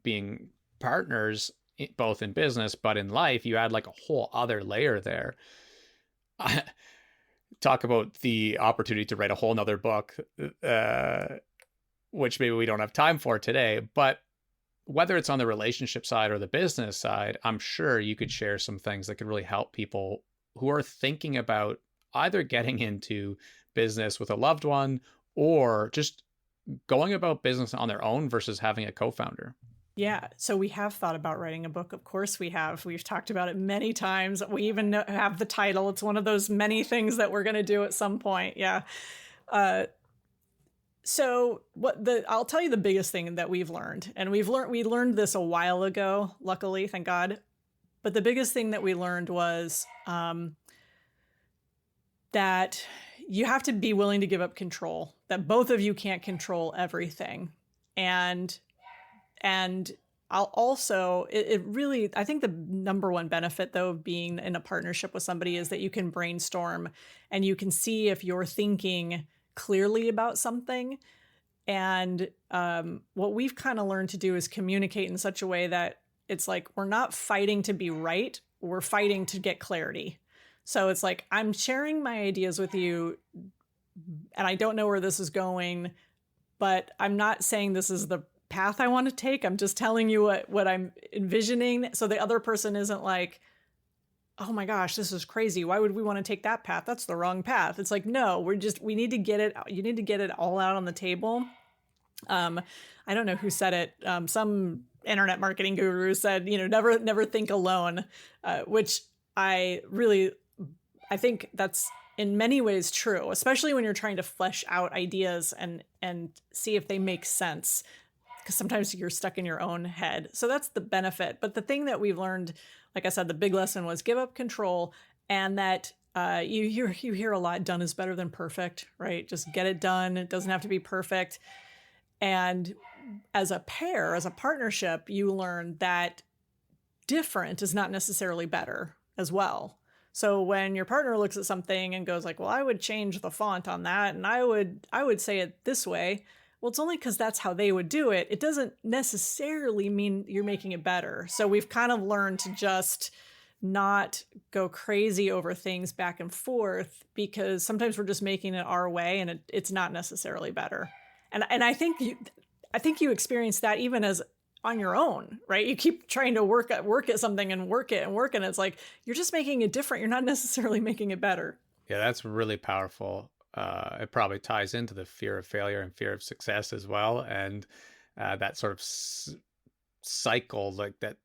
being partners, both in business, but in life, you add like a whole other layer there. talk about the opportunity to write a whole nother book, which maybe we don't have time for today. But whether it's on the relationship side or the business side, I'm sure you could share some things that could really help people who are thinking about either getting into business with a loved one or just going about business on their own versus having a co-founder. Yeah. So we have thought about writing a book. Of course we have. We've talked about it many times. We even have the title. It's one of those many things that we're going to do at some point. Yeah. So I'll tell you the biggest thing that we've learned, and we learned this a while ago, luckily, thank God. But the biggest thing that we learned was that you have to be willing to give up control, that both of you can't control everything. And I'll also, it really, I think the number one benefit though of being in a partnership with somebody is that you can brainstorm and you can see if you're thinking clearly about something. And what we've kind of learned to do is communicate in such a way that it's like, we're not fighting to be right, we're fighting to get clarity. So it's like, I'm sharing my ideas with you and I don't know where this is going, but I'm not saying this is the path I want to take. I'm just telling you what I'm envisioning. So the other person isn't like, oh my gosh, this is crazy. Why would we want to take that path? That's the wrong path. It's like, no, we need to get it. You need to get it all out on the table. I don't know who said it. Some internet marketing guru said, never think alone, which I think that's in many ways true, especially when you're trying to flesh out ideas and see if they make sense, because sometimes you're stuck in your own head. So that's the benefit. But the thing that we've learned, like I said, the big lesson was give up control, and that you hear a lot, done is better than perfect, right? Just get it done. It doesn't have to be perfect. And as a pair, as a partnership, you learn that different is not necessarily better as well. So when your partner looks at something and goes like, well, I would change the font on that, and I would say it this way. Well, it's only because that's how they would do it. It doesn't necessarily mean you're making it better. So we've kind of learned to just not go crazy over things back and forth, because sometimes we're just making it our way and it's not necessarily better. And I think you experience that even as on your own, right? You keep trying to work at something and work it, and it's like you're just making it different. You're not necessarily making it better. Yeah, that's really powerful. It probably ties into the fear of failure and fear of success as well, and that sort of cycle, like that.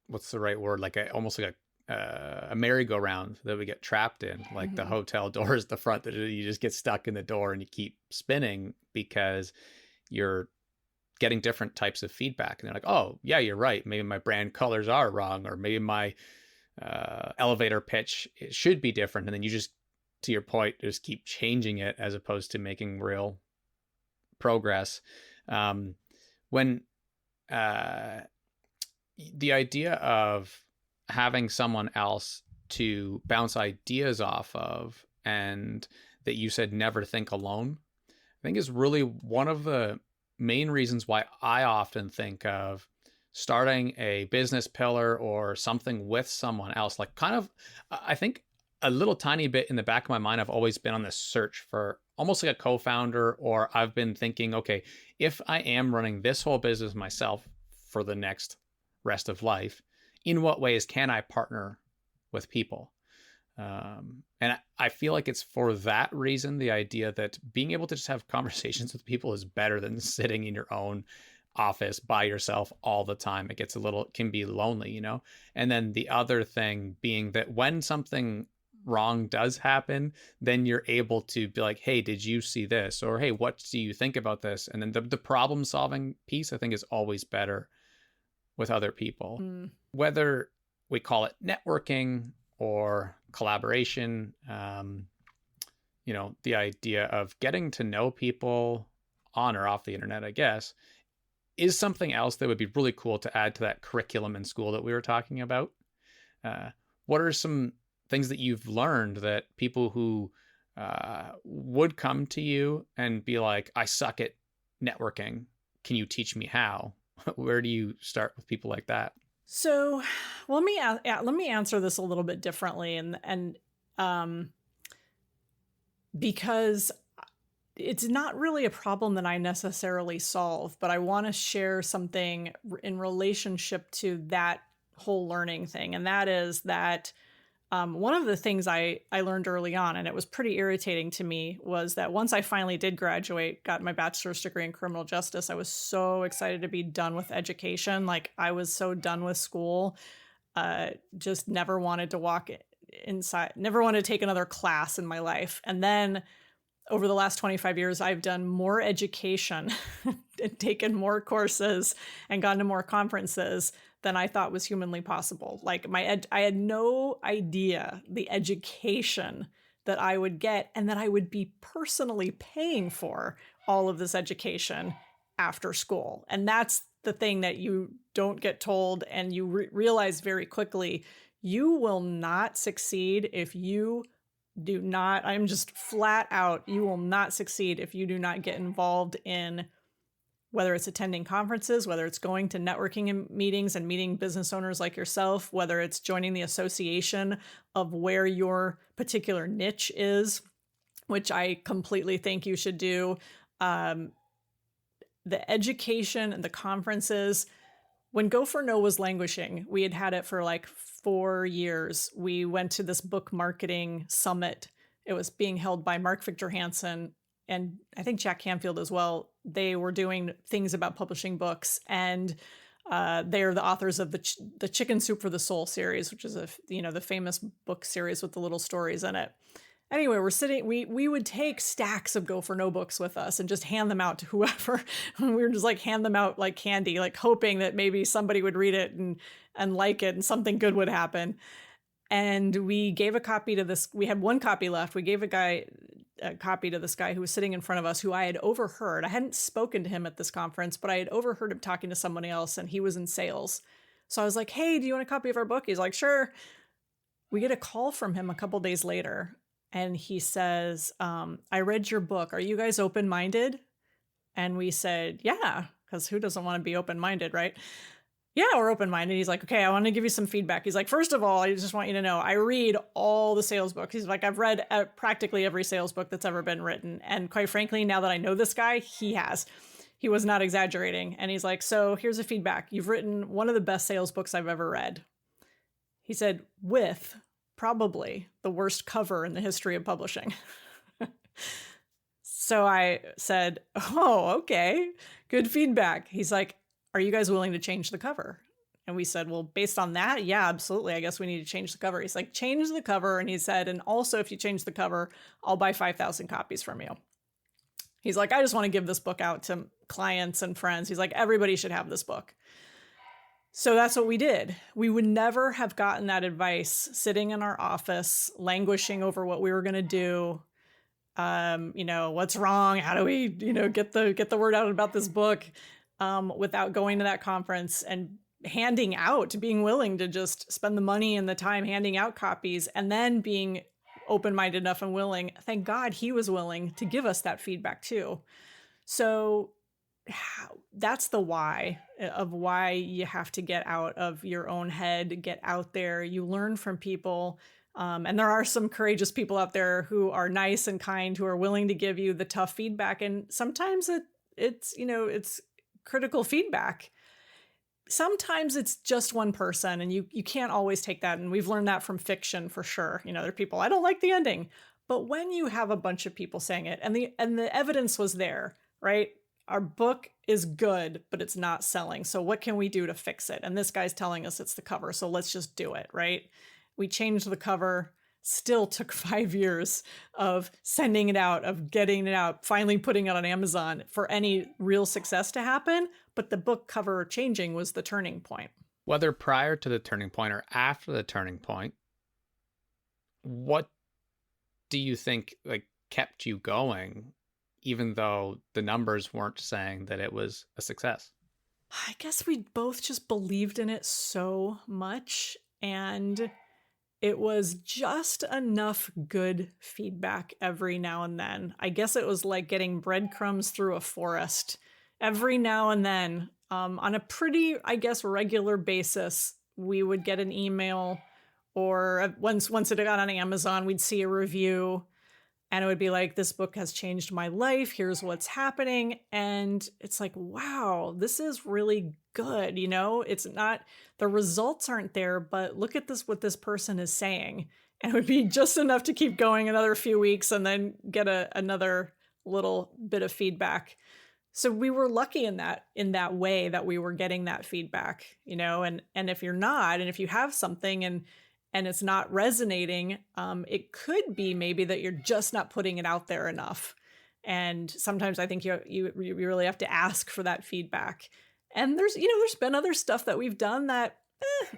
What's the right word? Like almost like a merry-go-round that we get trapped in, like mm-hmm. The hotel door is the front, that you just get stuck in the door and you keep spinning because you're getting different types of feedback, and they're like, oh yeah, you're right, maybe my brand colors are wrong, or maybe my elevator pitch, it should be different, and then you just, to your point, just keep changing it as opposed to making real progress. When the idea of having someone else to bounce ideas off of, and that you said never think alone, I think is really one of the main reasons why I often think of starting a business pillar or something with someone else. Like, kind of, I think a little tiny bit in the back of my mind, I've always been on this search for almost like a co-founder, or I've been thinking, okay, if I am running this whole business myself for the next rest of life, in what ways can I partner with people? And I feel like it's for that reason, the idea that being able to just have conversations with people is better than sitting in your own office by yourself all the time. It can be lonely, And then the other thing being that when something wrong does happen, then you're able to be like, hey, did you see this? Or, hey, what do you think about this? And then the problem solving piece, I think, is always better with other people. Whether we call it networking or collaboration, the idea of getting to know people on or off the internet, I guess, is something else that would be really cool to add to that curriculum in school that we were talking about. What are some things that you've learned that people who would come to you and be like, I suck at networking, can you teach me how? Where do you start with people like that? So let me answer this a little bit differently. And because it's not really a problem that I necessarily solve, but I want to share something in relationship to that whole learning thing. And that is that one of the things I learned early on, and it was pretty irritating to me, was that once I finally did graduate, got my bachelor's degree in criminal justice, I was so excited to be done with education. Like, I was so done with school, just never wanted to walk inside, never wanted to take another class in my life. And then over the last 25 years, I've done more education and taken more courses and gone to more conferences than I thought was humanly possible. Like, I had no idea the education that I would get, and that I would be personally paying for all of this education after school. And that's the thing that you don't get told, and you realize very quickly: you will not succeed if you do not, I'm just flat out, you will not succeed if you do not get involved in, whether it's attending conferences, whether it's going to networking meetings and meeting business owners like yourself, whether it's joining the association of where your particular niche is, which I completely think you should do. The education and the conferences. When Go for No was languishing, we had it for like 4 years. We went to this book marketing summit. It was being held by Mark Victor Hansen and I think Jack Canfield as well. They were doing things about publishing books, and they are the authors of the Chicken Soup for the Soul series, which is the famous book series with the little stories in it. Anyway, we would take stacks of Go for No books with us and just hand them out to whoever. We were just like, hand them out like candy, like hoping that maybe somebody would read it and like it and something good would happen. And we gave a copy to this. We had one copy left. We gave a copy to this guy who was sitting in front of us, who I had overheard. I hadn't spoken to him at this conference, but I had overheard him talking to somebody else, and he was in sales. So I was like, hey, do you want a copy of our book? He's like, sure. We get a call from him a couple days later. And he says, I read your book. Are you guys open-minded? And we said, yeah, because who doesn't want to be open-minded, right? Yeah, we're open-minded. He's like, okay, I want to give you some feedback. He's like, first of all, I just want you to know, I read all the sales books. He's like, I've read practically every sales book that's ever been written. And quite frankly, now that I know this guy, he has. He was not exaggerating. And he's like, so here's the feedback. You've written one of the best sales books I've ever read. He said, with probably the worst cover in the history of publishing. So I said, oh, okay, good feedback. He's like, are you guys willing to change the cover? And we said, well, based on that, yeah, absolutely. I guess we need to change the cover. He's like, change the cover. And he said, and also if you change the cover, I'll buy 5,000 copies from you. He's like, I just want to give this book out to clients and friends. He's like, everybody should have this book. So that's what we did. We would never have gotten that advice sitting in our office, languishing over what we were going to do. What's wrong? How do we, get the word out about this book, without going to that conference and being willing to just spend the money and the time handing out copies, and then being open-minded enough and willing. Thank God he was willing to give us that feedback too. So that's the why of why you have to get out of your own head, get out there. You learn from people. And there are some courageous people out there who are nice and kind, who are willing to give you the tough feedback. And sometimes it's critical feedback. Sometimes it's just one person, and you can't always take that. And we've learned that from fiction for sure. There are people, I don't like the ending. But when you have a bunch of people saying it, and the evidence was there, right? Our book is good, but it's not selling. So what can we do to fix it? And this guy's telling us it's the cover. So let's just do it, right? We changed the cover. Still took 5 years of sending it out, of getting it out, finally putting it on Amazon for any real success to happen. But the book cover changing was the turning point. Whether prior to the turning point or after the turning point, what do you think kept you going, even though the numbers weren't saying that it was a success? I guess we both just believed in it so much, and it was just enough good feedback every now and then. I guess it was like getting breadcrumbs through a forest. Every now and then, on a pretty, regular basis, we would get an email, or once it got on Amazon, we'd see a review. And it would be like, this book has changed my life. Here's what's happening. And it's like, wow, this is really good. You know, it's not, the results aren't there, but look at this, what this person is saying. And it would be just enough to keep going another few weeks and then get another little bit of feedback. So we were lucky in that way that we were getting that feedback, you know, and if you're not, and if you have something and it's not resonating, it could be maybe that you're just not putting it out there enough. And sometimes I think you really have to ask for that feedback. And there's been other stuff that we've done that,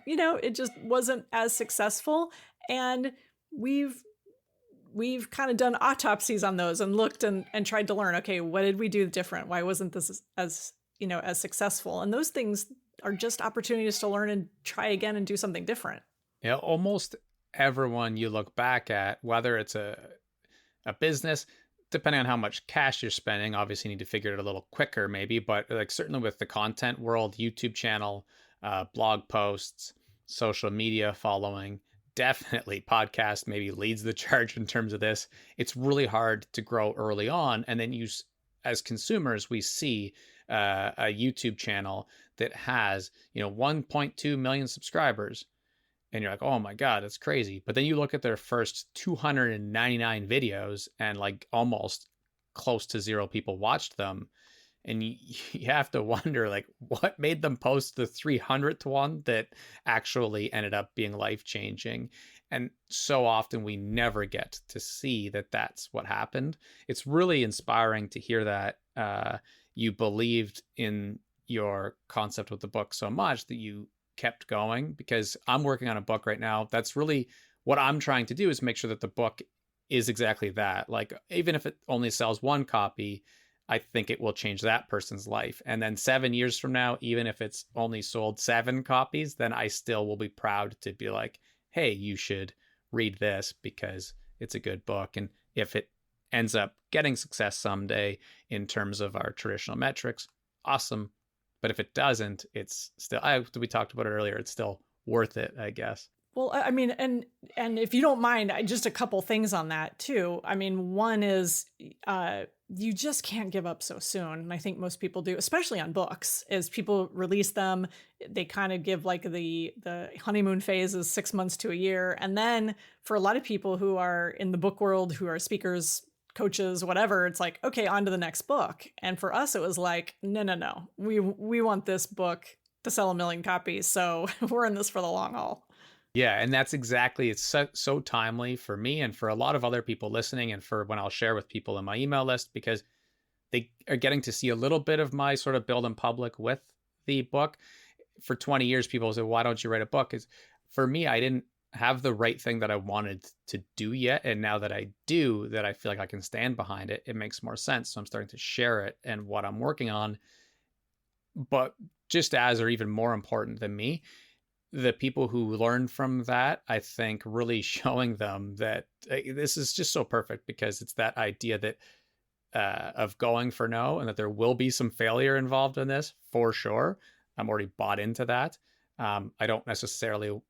it just wasn't as successful. And we've kind of done autopsies on those and looked and tried to learn, okay, what did we do different? Why wasn't this as successful? And those things are just opportunities to learn and try again and do something different. Yeah, almost everyone you look back at, whether it's a business, depending on how much cash you're spending, obviously you need to figure it a little quicker maybe, but like certainly with the content world, YouTube channel, blog posts, social media following, definitely podcast maybe leads the charge in terms of this. It's really hard to grow early on. And then as consumers, we see a YouTube channel that has, 1.2 million subscribers. And you're like, oh my God, that's crazy. But then you look at their first 299 videos and like almost close to zero people watched them. And you have to wonder, like, what made them post the 300th one that actually ended up being life-changing? And so often we never get to see that that's what happened. It's really inspiring to hear that you believed in your concept with the book so much that you kept going, because I'm working on a book right now. That's really what I'm trying to do, is make sure that the book is exactly that. Like, even if it only sells one copy, I think it will change that person's life. And then 7 years from now, even if it's only sold 7 copies, then I still will be proud to be like, hey, you should read this because it's a good book. And if it ends up getting success someday in terms of our traditional metrics, awesome. But if it doesn't, it's still, we talked about it earlier, it's still worth it, I guess. Well, I mean, and if you don't mind, just a couple things on that too. I mean, one is you just can't give up so soon. And I think most people do, especially on books, is people release them. They kind of give like the honeymoon phase is 6 months to a year. And then for a lot of people who are in the book world, who are speakers, coaches, whatever, it's like, okay, on to the next book. And for us, it was like, no. We want this book to sell 1 million copies. So we're in this for the long haul. Yeah, and that's exactly, it's so timely for me and for a lot of other people listening, and for when I'll share with people in my email list, because they are getting to see a little bit of my sort of build in public with the book. For 20 years, people say, why don't you write a book? Because for me, I didn't have the right thing that I wanted to do yet. And now that I do, that I feel like I can stand behind it, it makes more sense. So I'm starting to share it and what I'm working on. But just as, or even more important than me, the people who learn from that, I think really showing them that this is just so perfect, because it's that idea that of going for no, and that there will be some failure involved in this for sure. I'm already bought into that. I don't necessarily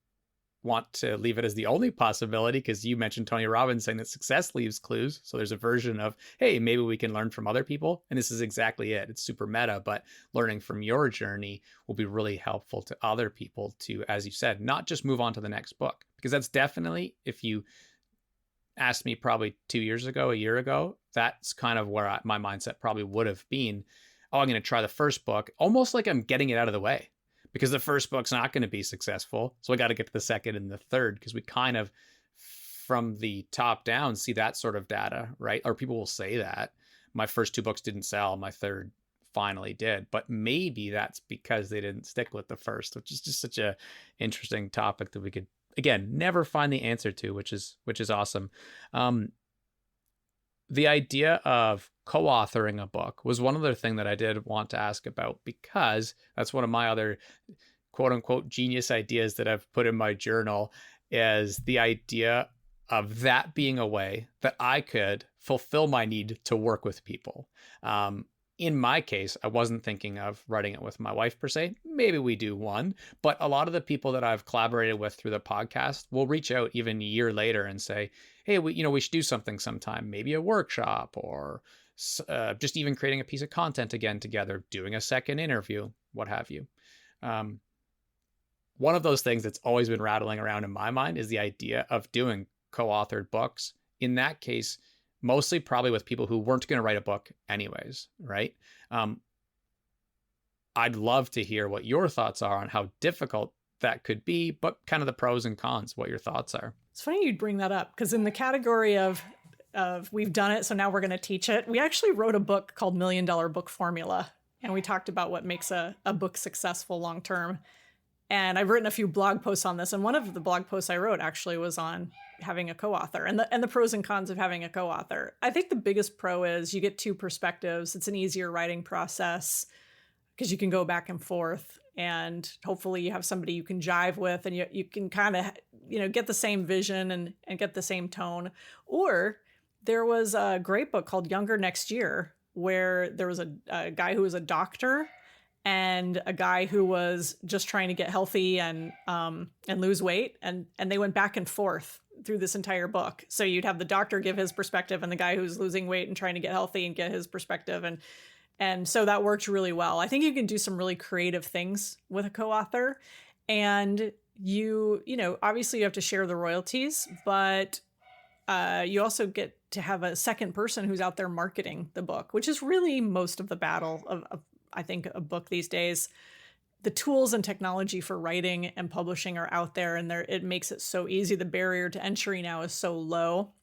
want to leave it as the only possibility, because you mentioned Tony Robbins saying that success leaves clues. So there's a version of, hey, maybe we can learn from other people. And this is exactly it. It's super meta, but learning from your journey will be really helpful to other people to, as you said, not just move on to the next book. Because that's definitely, if you asked me probably 2 years ago, a year ago, that's kind of where my mindset probably would have been. Oh, I'm going to try the first book, almost like I'm getting it out of the way, because the first book's not going to be successful. So I got to get to the second and the third, because we kind of, from the top down, see that sort of data, right? Or people will say that my first 2 books didn't sell, my third finally did. But maybe that's because they didn't stick with the first, which is just such a interesting topic that we could, again, never find the answer to, which is awesome. The idea of co-authoring a book was one other thing that I did want to ask about, because that's one of my other quote unquote genius ideas that I've put in my journal, is the idea of that being a way that I could fulfill my need to work with people. in my case, I wasn't thinking of writing it with my wife per se. Maybe we do one, but a lot of the people that I've collaborated with through the podcast will reach out even a year later and say, "Hey, we should do something sometime. Maybe a workshop, or just even creating a piece of content again together, doing a second interview, what have you." One of those things that's always been rattling around in my mind is the idea of doing co-authored books. In that case, mostly probably with people who weren't going to write a book anyways, right? I'd love to hear what your thoughts are on how difficult that could be, but kind of the pros and cons, what your thoughts are. It's funny you'd bring that up, because in the category of we've done it, so now we're going to teach it, we actually wrote a book called $1 Million Book Formula, and we talked about what makes a book successful long term. And I've written a few blog posts on this, and one of the blog posts I wrote actually was on having a co-author and the pros and cons of having a co-author. I think the biggest pro is you get two perspectives. It's an easier writing process because you can go back and forth, and hopefully you have somebody you can jive with, and you can kind of, get the same vision and get the same tone. Or there was a great book called Younger Next Year, where there was a guy who was a doctor and a guy who was just trying to get healthy and lose weight. And they went back and forth through this entire book. So you'd have the doctor give his perspective and the guy who's losing weight and trying to get healthy and get his perspective. And so that worked really well. I think you can do some really creative things with a co-author. And obviously you have to share the royalties, but you also get to have a second person who's out there marketing the book, which is really most of the battle of I think, a book these days. The tools and technology for writing and publishing are out there, and it makes it so easy. The barrier to entry now is so low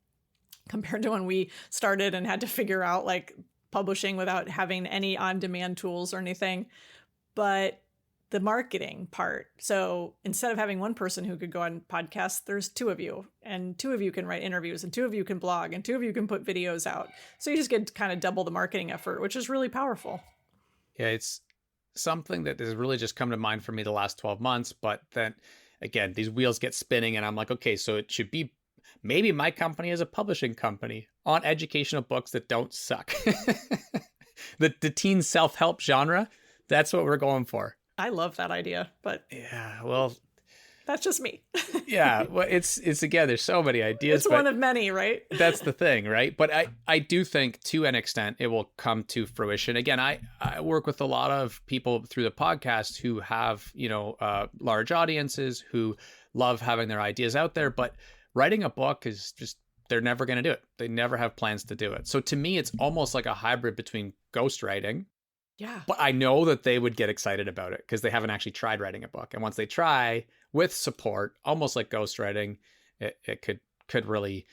compared to when we started and had to figure out like publishing without having any on-demand tools or anything. But the marketing part. So instead of having one person who could go on podcasts, there's two of you, and two of you can write interviews, and two of you can blog, and two of you can put videos out. So you just get kind of double the marketing effort, which is really powerful. Yeah, it's something that has really just come to mind for me the last 12 months. But then again, these wheels get spinning and I'm like, okay, so it should be, maybe my company is a publishing company on educational books that don't suck. The teen self-help genre, that's what we're going for. I love that idea, but yeah, well, that's just me. Yeah, well, it's again, there's so many ideas. It's one of many, right? That's the thing, right? But I do think to an extent it will come to fruition. Again, I work with a lot of people through the podcast who have, large audiences, who love having their ideas out there, but writing a book is just, they're never going to do it. They never have plans to do it. So to me, it's almost like a hybrid between ghostwriting. Yeah. But I know that they would get excited about it because they haven't actually tried writing a book. And once they try with support, almost like ghostwriting, it could really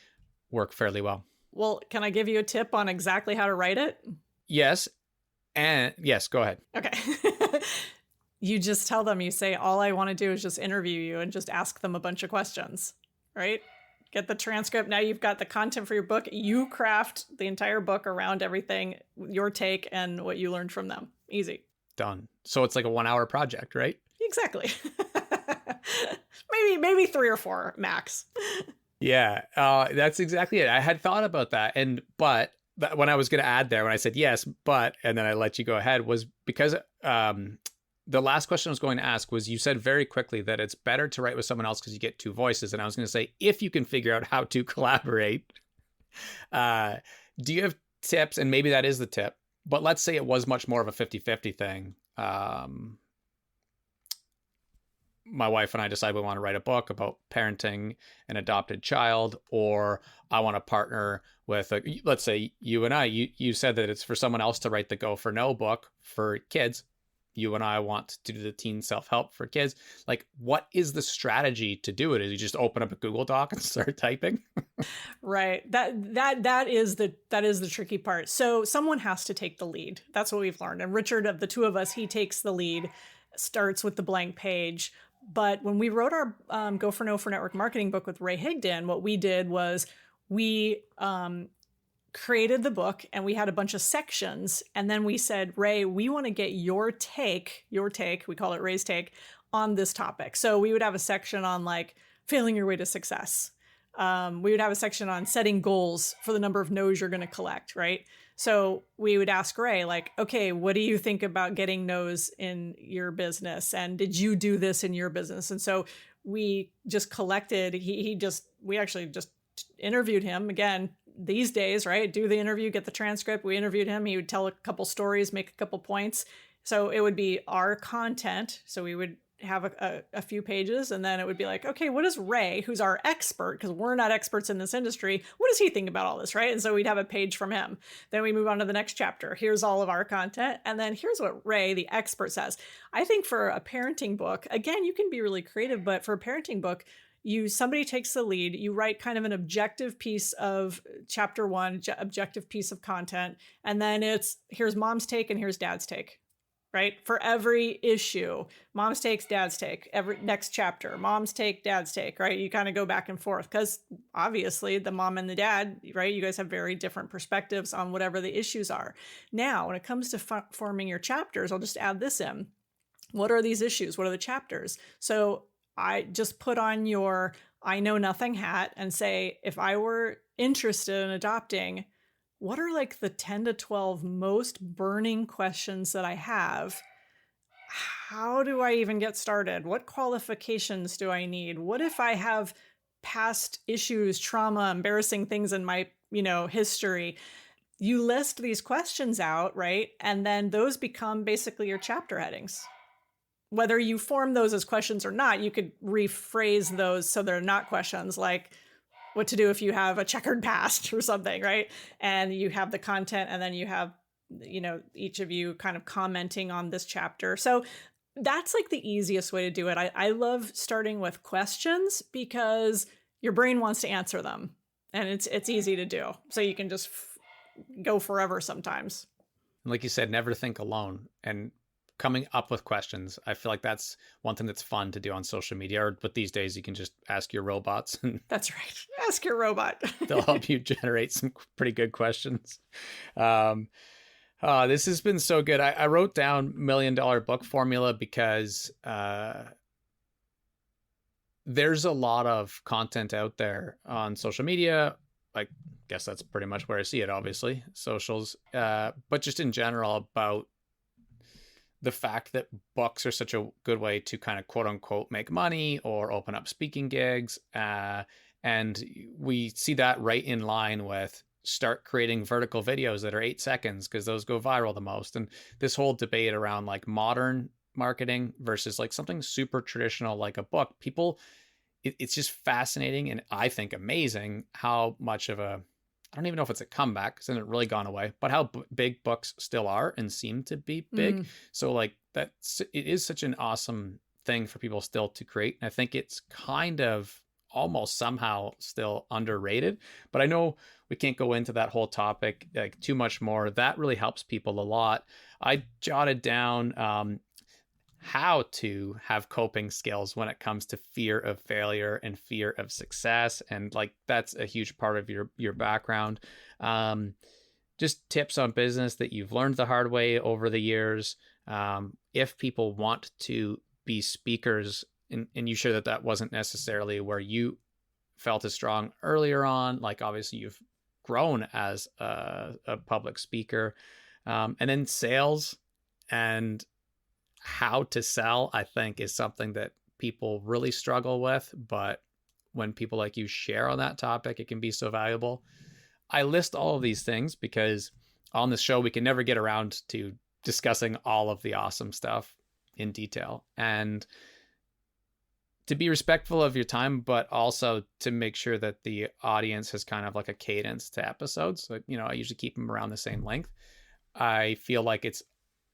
work fairly well. Well, can I give you a tip on exactly how to write it? Yes. And yes, go ahead. Okay. You just tell them, you say, all I want to do is just interview you and just ask them a bunch of questions, right? Get the transcript. Now you've got the content for your book. You craft the entire book around everything, your take and what you learned from them. Easy. Done. So it's like a 1-hour project, right? Exactly. maybe 3 or 4 max. Yeah, that's exactly it. I had thought about that. But when I was going to add there, when I said yes, but, and then I let you go ahead, was because the last question I was going to ask was, you said very quickly that it's better to write with someone else because you get 2 voices. And I was going to say, if you can figure out how to collaborate, do you have tips? And maybe that is the tip, but let's say it was much more of a 50-50 thing. My wife and I decide we want to write a book about parenting an adopted child, or I want to partner with, let's say you and I, you said that it's for someone else to write the Go for No book for kids. You and I want to do the teen self-help for kids. Like, what is the strategy to do it? Is you just open up a Google Doc and start typing? Right. That is the tricky part. So someone has to take the lead. That's what we've learned. And Richard, of the two of us, he takes the lead, starts with the blank page. But when we wrote our Go for No for Network Marketing book with Ray Higdon, what we did was we created the book and we had a bunch of sections. And then we said, Ray, we want to get your take, we call it Ray's take, on this topic. So we would have a section on like failing your way to success. We would have a section on setting goals for the number of no's you're going to collect, right? So we would ask Ray, like, okay, what do you think about getting no's in your business? And did you do this in your business? And so we just collected, we actually just interviewed him again these days, right? Do the interview, get the transcript. We interviewed him. He would tell a couple stories, make a couple points. So it would be our content. So we would have a few pages, and then it would be like, okay, what does Ray, who's our expert, because we're not experts in this industry, what does he think about all this, right? And so we'd have a page from him. Then we move on to the next chapter. Here's all of our content, and then here's what Ray, the expert, says. I think for a parenting book, again, you can be really creative, but for a parenting book, somebody takes the lead, you write kind of an objective piece of chapter one, objective piece of content, and then here's mom's take and here's dad's take. Right? For every issue, mom's takes, dad's take. Every next chapter, mom's take, dad's take, right? You kind of go back and forth because obviously the mom and the dad, right? You guys have very different perspectives on whatever the issues are. Now, when it comes to forming your chapters, I'll just add this in. What are these issues? What are the chapters? So I just put on your I know nothing hat and say, if I were interested in adopting, what are like the 10 to 12 most burning questions that I have? How do I even get started? What qualifications do I need? What if I have past issues, trauma, embarrassing things in my, history? You list these questions out, right? And then those become basically your chapter headings. Whether you form those as questions or not, you could rephrase those so they're not questions, like what to do if you have a checkered past or something, right? And you have the content, and then you have, each of you kind of commenting on this chapter. So that's like the easiest way to do it. I love starting with questions because your brain wants to answer them, and it's easy to do. So you can just go forever sometimes. Like you said, never think alone. And coming up with questions, I feel like that's one thing that's fun to do on social media. But these days, you can just ask your robots. And that's right. Ask your robot. They'll help you generate some pretty good questions. This has been so good. I wrote down $1 Million Book Formula because there's a lot of content out there on social media. I guess that's pretty much where I see it, obviously, socials, but just in general about the fact that books are such a good way to kind of quote unquote make money or open up speaking gigs. And we see that right in line with start creating vertical videos that are 8 seconds because those go viral the most. And this whole debate around like modern marketing versus like something super traditional like a book, it's just fascinating and I think amazing how much of I don't even know if it's a comeback because it hasn't really gone away, but how big books still are and seem to be big. So like it is such an awesome thing for people still to create. And I think it's kind of almost somehow still underrated, but I know we can't go into that whole topic like too much more. That really helps people a lot. I jotted down how to have coping skills when it comes to fear of failure and fear of success. And like, that's a huge part of your background. Just tips on business that you've learned the hard way over the years. If people want to be speakers and you sure that wasn't necessarily where you felt as strong earlier on, like obviously you've grown as a public speaker, and then sales and how to sell, I think, is something that people really struggle with. But when people like you share on that topic, it can be so valuable. I list all of these things because on this show, we can never get around to discussing all of the awesome stuff in detail. And to be respectful of your time, but also to make sure that the audience has kind of like a cadence to episodes. So, I usually keep them around the same length. I feel like it's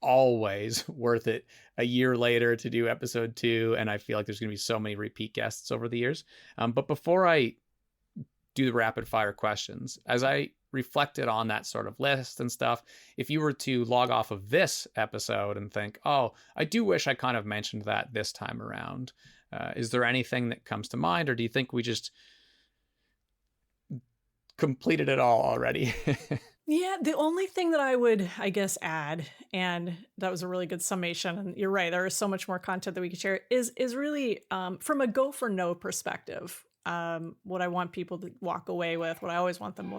always worth it a year later to do episode 2, and I feel like there's going to be so many repeat guests over the years. But before I do the rapid fire questions, as I reflected on that sort of list and stuff, if you were to log off of this episode and think, oh, I do wish I kind of mentioned that this time around, is there anything that comes to mind, or do you think we just completed it all already? Yeah, the only thing that I would, I guess, add, and that was a really good summation, and you're right, there is so much more content that we could share, is really from a go for no perspective. What I want people to walk away with, what I always want them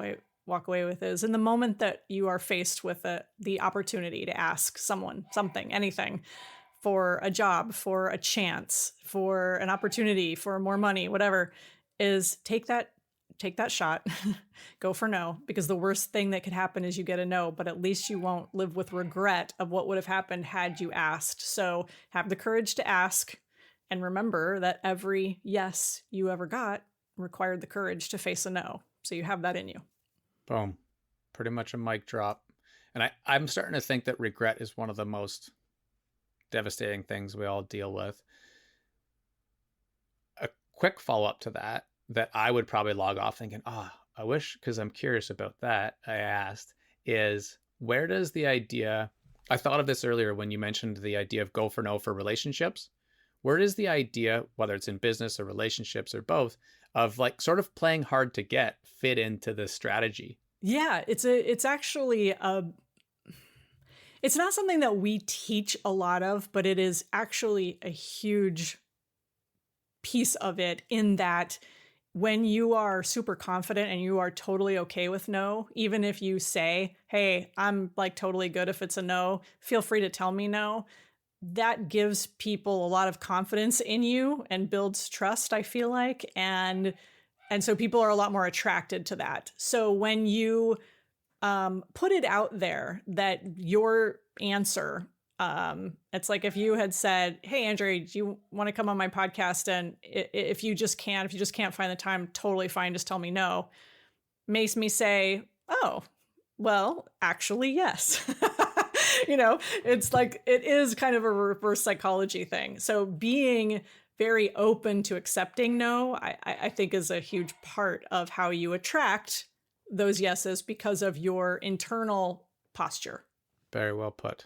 walk away with is in the moment that you are faced with the opportunity to ask someone something, anything, for a job, for a chance, for an opportunity, for more money, whatever, is take that shot. Go for no, because the worst thing that could happen is you get a no, but at least you won't live with regret of what would have happened had you asked. So have the courage to ask, and remember that every yes you ever got required the courage to face a no. So you have that in you. Boom. Pretty much a mic drop. And I'm starting to think that regret is one of the most devastating things we all deal with. A quick follow-up to that I would probably log off thinking, I wish, because I'm curious about that, I asked, is where does the idea, I thought of this earlier when you mentioned the idea of go for no for relationships. Where does the idea, whether it's in business or relationships or both, of like sort of playing hard to get fit into this strategy? Yeah, it's actually it's not something that we teach a lot of, but it is actually a huge piece of it, in that when you are super confident and you are totally okay with no, even if you say, hey, I'm like totally good if it's a no, feel free to tell me no, that gives people a lot of confidence in you and builds trust, I feel like. And so people are a lot more attracted to that. So when you put it out there that your answer, it's like if you had said, hey, Andrea, do you want to come on my podcast? And if you just can't find the time, totally fine. Just tell me no. Makes me say, oh, well, actually, yes. It's like, it is kind of a reverse psychology thing. So being very open to accepting no, I think is a huge part of how you attract those yeses, because of your internal posture. Very well put.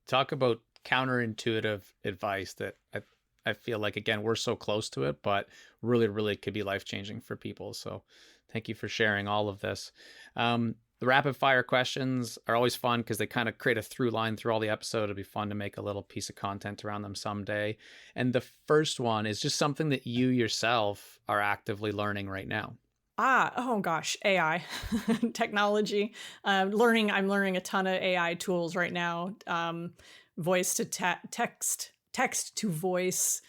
Talk about counterintuitive advice that I feel like, again, we're so close to it, but really, really could be life-changing for people. So thank you for sharing all of this. The rapid fire questions are always fun because they kind of create a through line through all the episode. It'll be fun to make a little piece of content around them someday. And the first one is just something that you yourself are actively learning right now. Oh gosh, AI, technology. I'm learning a ton of AI tools right now. Voice to text, text to voice,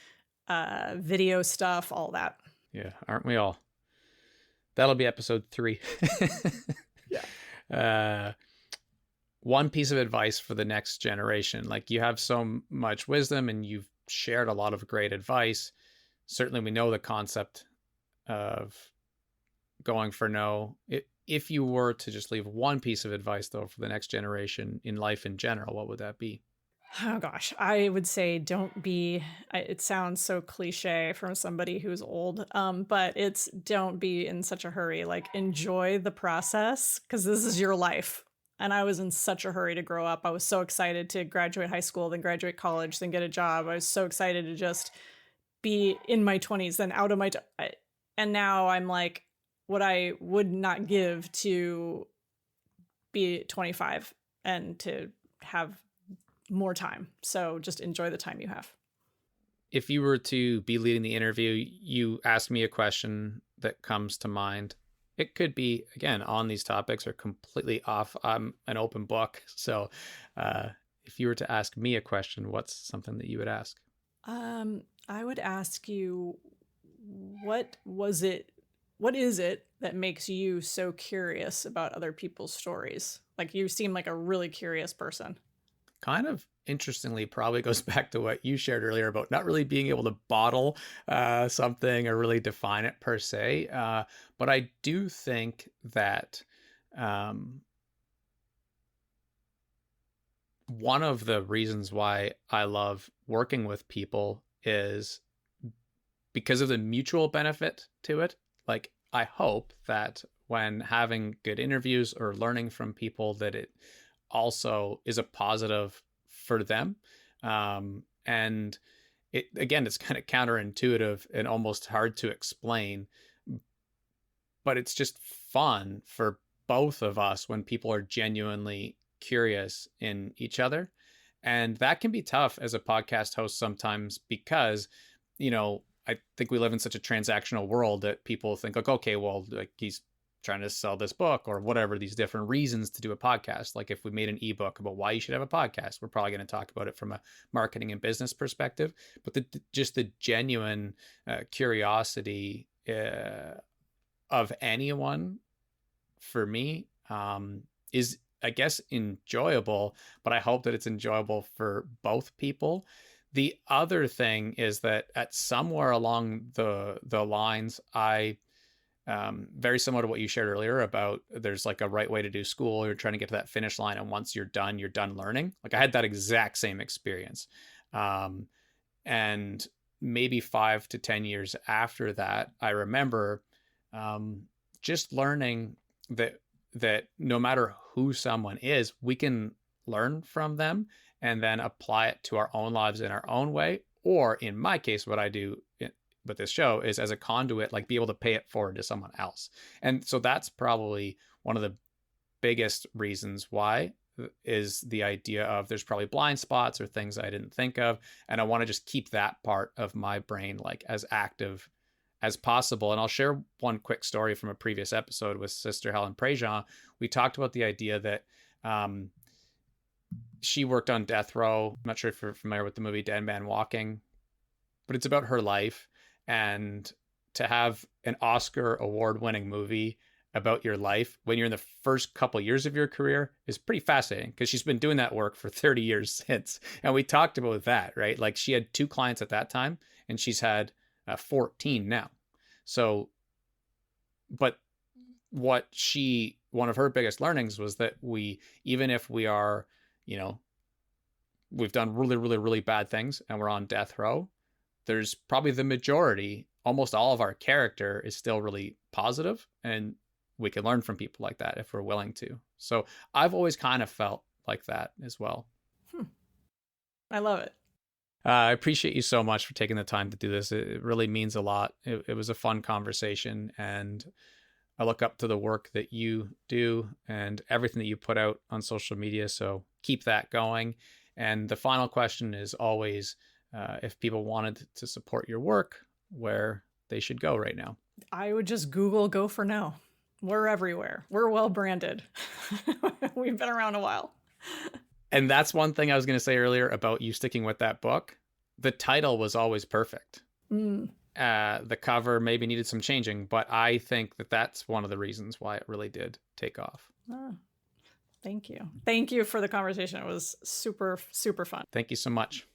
video stuff, all that. Yeah, aren't we all? That'll be episode 3. Yeah. One piece of advice for the next generation. Like, you have so much wisdom and you've shared a lot of great advice. Certainly we know the concept of going for no. If you were to just leave one piece of advice, though, for the next generation in life in general, what would that be? Oh gosh, I would say don't be, it sounds so cliche from somebody who's old, but it's don't be in such a hurry. Like, enjoy the process, because this is your life. And I was in such a hurry to grow up. I was so excited to graduate high school, then graduate college, then get a job. I was so excited to just be in my 20s, then out of my, and now I'm like, what I would not give to be 25 and to have more time. So just enjoy the time you have. If you were to be leading the interview, you ask me a question that comes to mind. It could be, again, on these topics or completely off. I'm an open book. So if you were to ask me a question, what's something that you would ask? I would ask you, what is it that makes you so curious about other people's stories? Like, you seem like a really curious person. Kind of interestingly, probably goes back to what you shared earlier about not really being able to bottle something or really define it per se. But I do think that one of the reasons why I love working with people is because of the mutual benefit to it. Like, I hope that when having good interviews or learning from people, that it also is a positive for them. And it, again, it's kind of counterintuitive and almost hard to explain, but it's just fun for both of us when people are genuinely curious in each other. And that can be tough as a podcast host sometimes because, I think we live in such a transactional world that people think like, okay, well, like, he's trying to sell this book or whatever, these different reasons to do a podcast. Like if we made an ebook about why you should have a podcast, we're probably going to talk about it from a marketing and business perspective. But just the genuine curiosity of anyone, for me, is, I guess, enjoyable, but I hope that it's enjoyable for both people. The other thing is that at somewhere along the lines, I very similar to what you shared earlier about there's like a right way to do school. You're trying to get to that finish line, and once you're done learning. Like I had that exact same experience, and maybe 5 to 10 years after that, I remember just learning that no matter who someone is, we can learn from them and then apply it to our own lives in our own way. Or in my case, what I do with this show is as a conduit, like be able to pay it forward to someone else. And so that's probably one of the biggest reasons why, is the idea of there's probably blind spots or things I didn't think of. And I want to just keep that part of my brain like as active as possible. And I'll share one quick story from a previous episode with Sister Helen Prejean. We talked about the idea that she worked on death row. I'm not sure if you're familiar with the movie Dead Man Walking, but it's about her life. And to have an Oscar award-winning movie about your life when you're in the first couple years of your career is pretty fascinating, because she's been doing that work for 30 years since. And we talked about that, right? Like she had 2 clients at that time, and she's had 14 now. So, but one of her biggest learnings was that even if we are, we've done really, really, really bad things and we're on death row, there's probably the majority, almost all of our character is still really positive, and we can learn from people like that if we're willing to. So I've always kind of felt like that as well. I love it. I appreciate you so much for taking the time to do this. It really means a lot. It was a fun conversation, and I look up to the work that you do and everything that you put out on social media. So keep that going. And the final question is always, if people wanted to support your work, where they should go right now. I would just Google Go For Now. We're everywhere. We're well branded. We've been around a while. And that's one thing I was going to say earlier about you sticking with that book. The title was always perfect. The cover maybe needed some changing, but I think that that's one of the reasons why it really did take off. Thank you. Thank you for the conversation. It was super, super fun. Thank you so much.